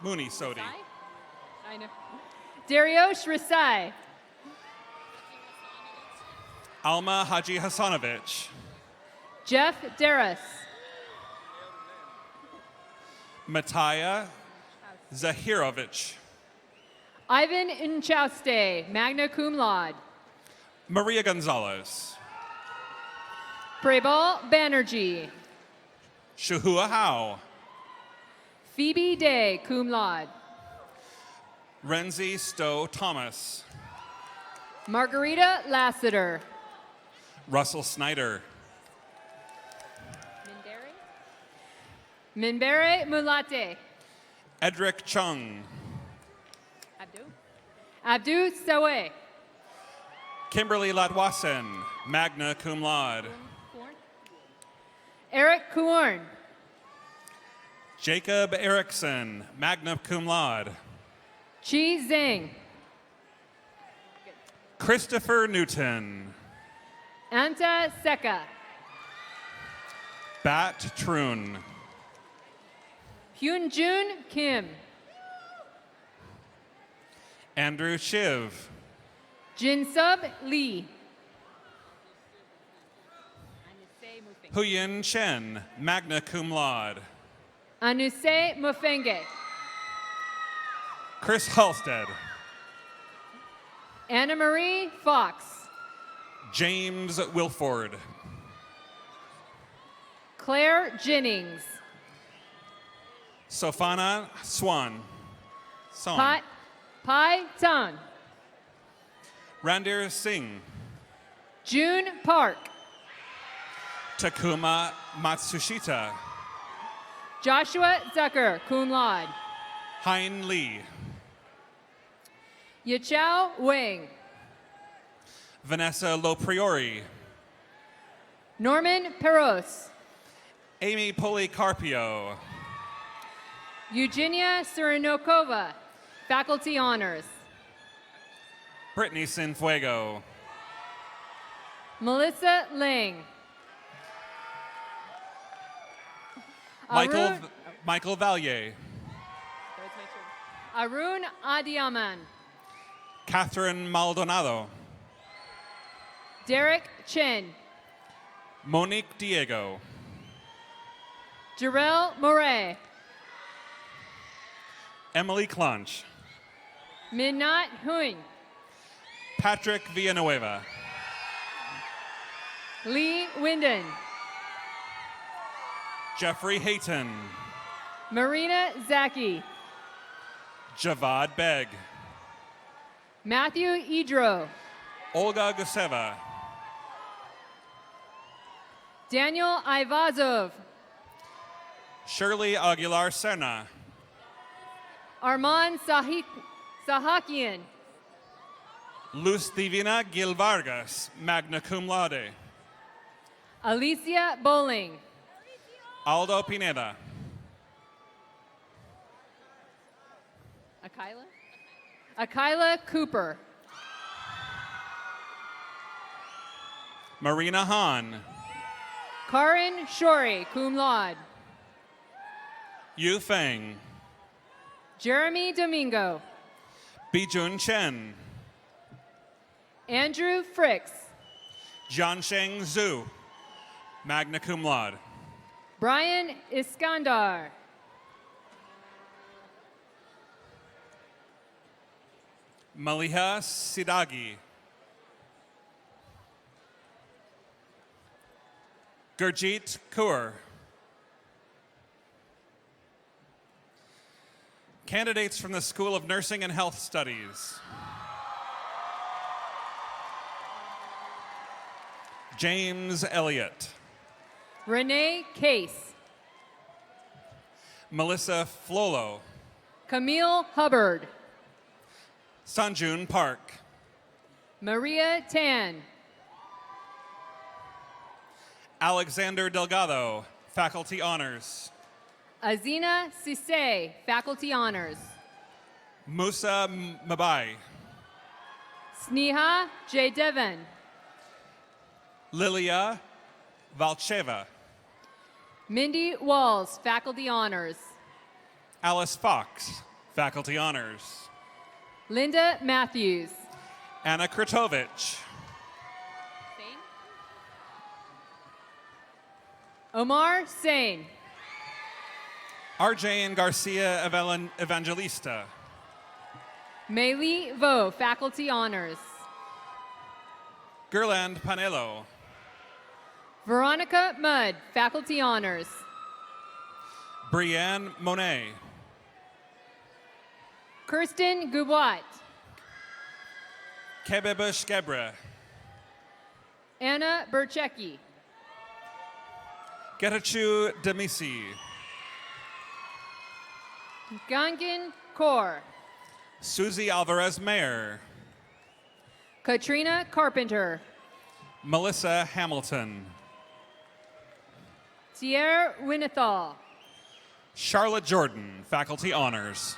I know. Dariosh Rasai. Alma Haji Hasanovich. Jeff Darris. Mataya Zahirovich. Ivan Inchauste, magna cum laude. Maria Gonzalez. Prebal Banerjee. Shuhua Howe. Phoebe Day, cum laude. Renzi Stowe Thomas. Margarita Lassiter. Russell Snyder. Minbere Mulate. Edric Chung. Abdu Sawe. Kimberly Latwassen, magna cum laude. Eric Kuorn. Jacob Erickson, magna cum laude. Chi Zhang. Christopher Newton. Anta Seka. Bat Troon. Hyunjun Kim. Andrew Shiv. Jinsub Lee. Huyin Chen, magna cum laude. Anuse Mufenge. Chris Halstead. Anna Marie Fox. James Wilford. Claire Jennings. Sofana Swan. Pai Tan. Randir Singh. June Park. Takuma Matsushita. Joshua Zucker, cum laude. Hein Lee. Yichao Wang. Vanessa Lopriori. Norman Peros. Amy Policarpio. Eugenia Serenokova, faculty honors. Brittany Sinfuego. Melissa Lang. Michael Valier. Arun Adiaman. Catherine Maldonado. Derek Chen. Monique Diego. Jarrell Moray. Emily Clunch. Minat Huing. Patrick Villanueva. Lee Winden. Jeffrey Hayton. Marina Zaki. Javad Beg. Matthew Idro. Olga Guseva. Daniel Ivazov. Shirley Aguilar Serna. Armand Sahakian. Luz Divina Gil Vargas, magna cum laude. Alicia Bowling. Aldo Pineda. Akila Cooper. Marina Han. Karin Shori, cum laude. Yu Feng. Jeremy Domingo. Bijun Chen. Andrew Fricks. Jiansheng Zhu, magna cum laude. Brian Iskandar. Maliha Sidagi. Gurjeet Kaur. Candidates from the School of Nursing and Health Studies. James Elliott. Renee Case. Melissa Flolo. Camille Hubbard. Sanjun Park. Maria Tan. Alexander Delgado, Faculty Honors. Azina Sise, Faculty Honors. Musa Mabai. Sneha J. Devon. Lilia Valcheva. Mindy Walls, Faculty Honors. Alice Fox, Faculty Honors. Linda Matthews. Anna Kratovich. Omar Sain. RJ and Garcia Evangelista. Meili Vo, Faculty Honors. Gerland Panelo. Veronica Mudd, Faculty Honors. Brianne Monet. Kirsten Gubwat. Kebebush Gebre. Anna Burchecki. Getachew Demisi. Gangan Kaur. Susie Alvarez Mayer. Katrina Carpenter. Melissa Hamilton. Tierre Winithal. Charlotte Jordan, Faculty Honors.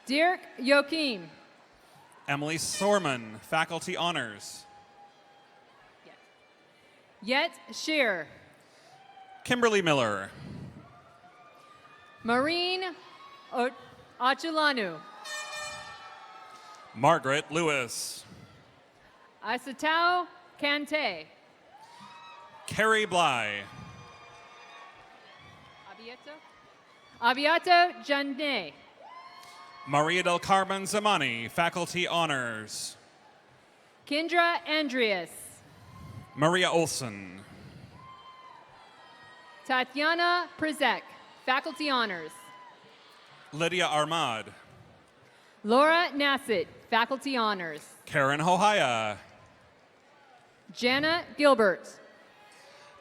Dirk Joachim. Emily Sorman, Faculty Honors. Yet Shear. Kimberly Miller. Maureen Achulanu. Margaret Lewis. Asatao Kante. Carrie Bly. Abiato Jande. Maria del Carmen Zamani, Faculty Honors. Kendra Andreas. Maria Olson. Tatiana Przek, Faculty Honors. Lydia Armad. Laura Nassett, Faculty Honors. Karen Hohaya. Jana Gilbert.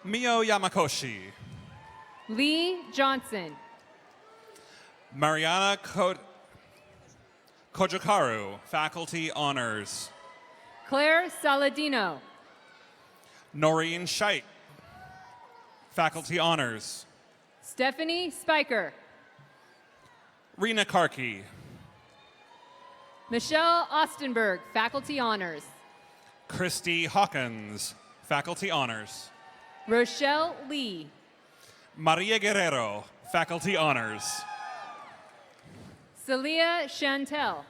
Mio Yamakoshi. Lee Johnson. Mariana Kojakaru, Faculty Honors. Claire Saladino. Noreen Scheidt, Faculty Honors. Stephanie Spiker. Rena Karki. Michelle Ostenberg, Faculty Honors. Christy Hawkins, Faculty Honors. Rochelle Lee. Maria Guerrero, Faculty Honors. Celia Chantel.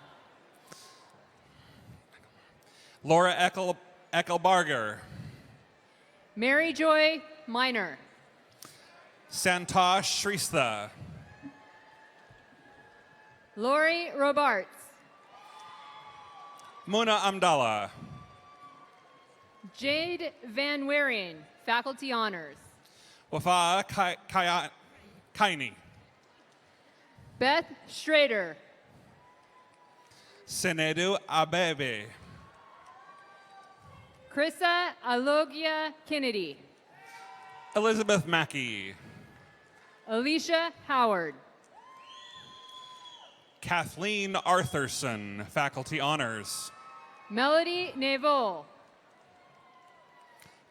Laura Eckelbarger. Mary Joy Minor. Santosh Shristha. Lori Robarts. Muna Amdallah. Jade Van Werian, Faculty Honors. Wafa Kaini. Beth Schrader. Senedu Abebe. Krissa Alogia Kennedy. Elizabeth Mackey. Alicia Howard. Kathleen Arthurson, Faculty Honors. Melody Neville.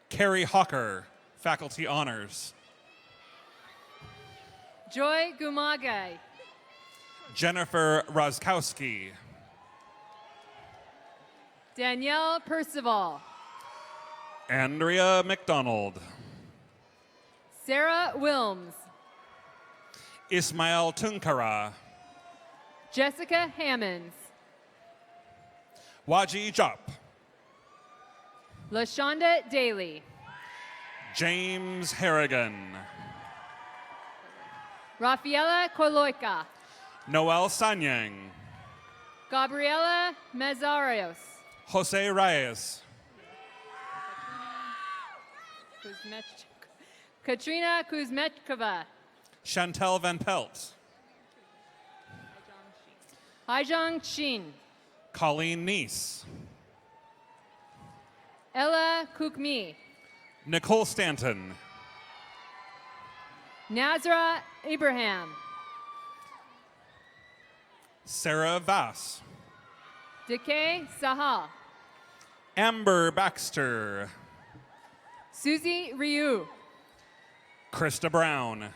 Carrie Hawker, Faculty Honors. Joy Gumagai. Jennifer Roskowski. Danielle Percival. Andrea McDonald. Sarah Wilms. Ismail Tunkara. Jessica Hammonds. Waji Jop. LaShonda Daly. James Harrigan. Rafaela Koloika. Noel Sanyang. Gabriela Mazarios. Jose Reyes. Katrina Kuzmetkova. Chantel Van Pelt. Haijong Shin. Colleen Neese. Ella Kukmi. Nicole Stanton. Nazra Abraham. Sarah Vass. Dekay Sahal. Amber Baxter. Susie Ryu. Krista Brown.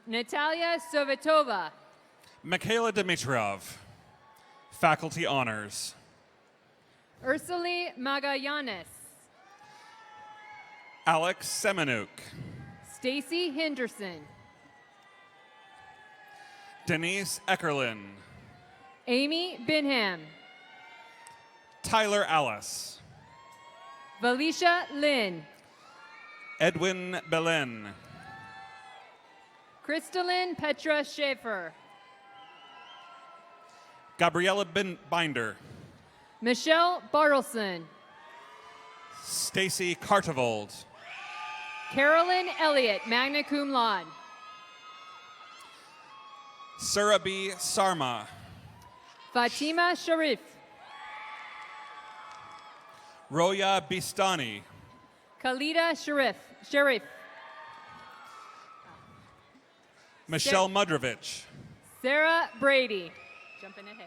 Natalia Sovetova. Michaela Dimitrov. Faculty Honors. Ursuli Magallanes. Alex Semenuk. Stacy Henderson. Denise Eckerlin. Amy Binham. Tyler Alice. Valicia Lynn. Edwin Belen. Crystalline Petra Schaefer. Gabriella Binder. Michelle Bartleson. Stacy Cartevold. Carolyn Elliott, magna cum laude. Surabi Sarma. Fatima Sharif. Roya Bistani. Khalida Sharif. Michelle Mudrovich. Sarah Brady. Jumping ahead.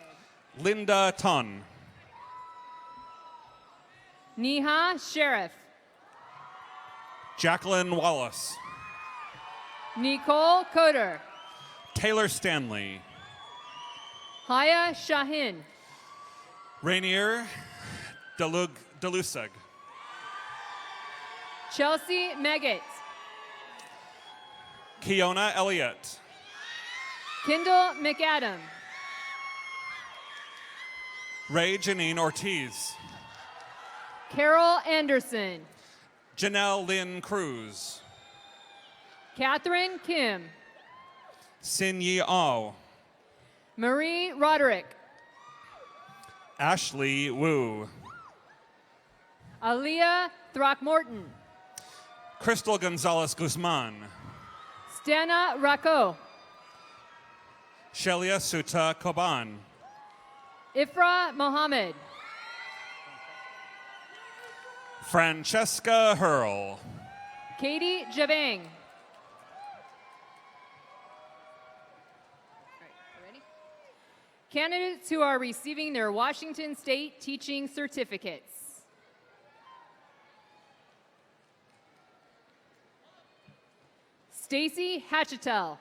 Linda Ton. Neha Sheriff. Jacqueline Wallace. Nicole Coder. Taylor Stanley. Haya Shahin. Rainier Deluseg. Chelsea Meggett. Kiona Elliott. Kendall McAdam. Ray Janine Ortiz. Carol Anderson. Janelle Lynn Cruz. Catherine Kim. Sin Yi Ao. Marie Roderick. Ashley Wu. Aaliyah Throckmorton. Crystal Gonzalez Guzman. Stana Racco. Shelia Suta Koban. Ifra Mohammed. Francesca Hurl. Katie Jabang. Candidates who are receiving their Washington State teaching certificates. Stacy Hatchetel.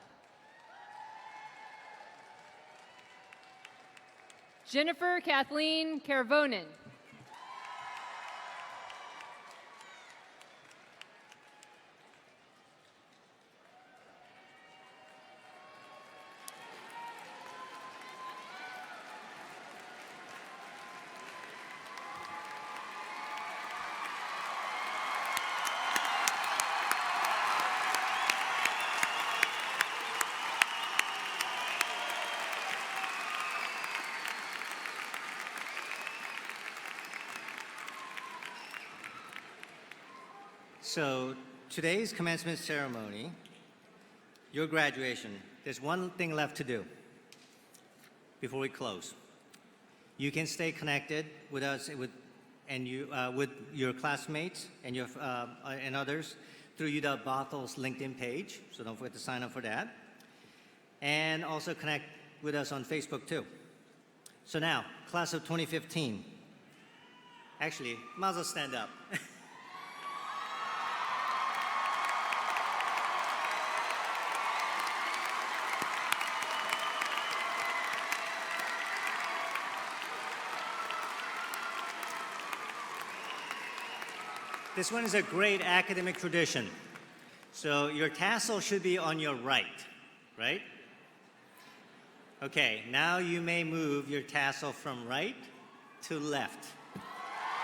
Jennifer Kathleen Carvonen. So today's commencement ceremony, your graduation, there's one thing left to do before we close. You can stay connected with us with your classmates and and others through UW Bothel's LinkedIn page, so don't forget to sign up for that. And also connect with us on Facebook too. So now, class of 2015. Actually, might as well stand up. This one is a great academic tradition. So your tassel should be on your right? Okay, now you may move your tassel from right to left.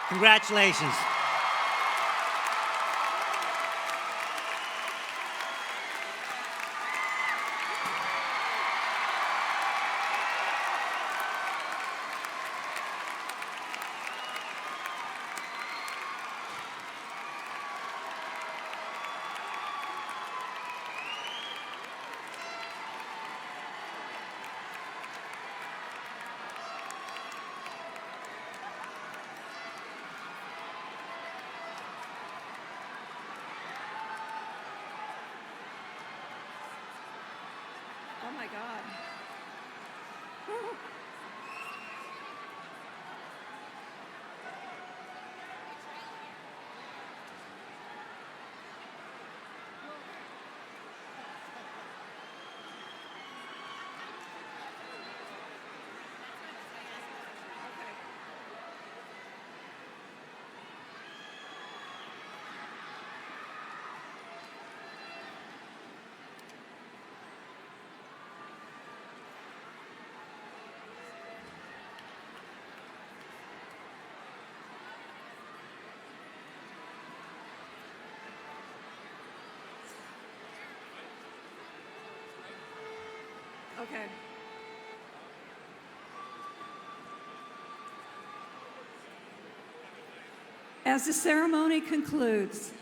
Congratulations. God. Okay. As the ceremony concludes,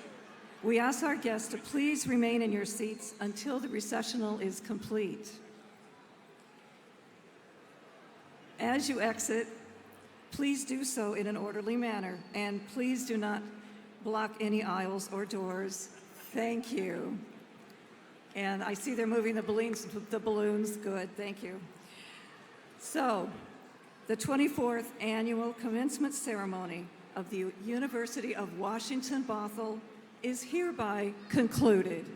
we ask our guests to please remain in your seats until the recessional is complete. As you exit, please do so in an orderly manner, and please do not block any aisles or doors. Thank you. And I see they're moving the balloons. Good, thank you. So, the 24th annual commencement ceremony of the University of Washington Bothell is hereby concluded.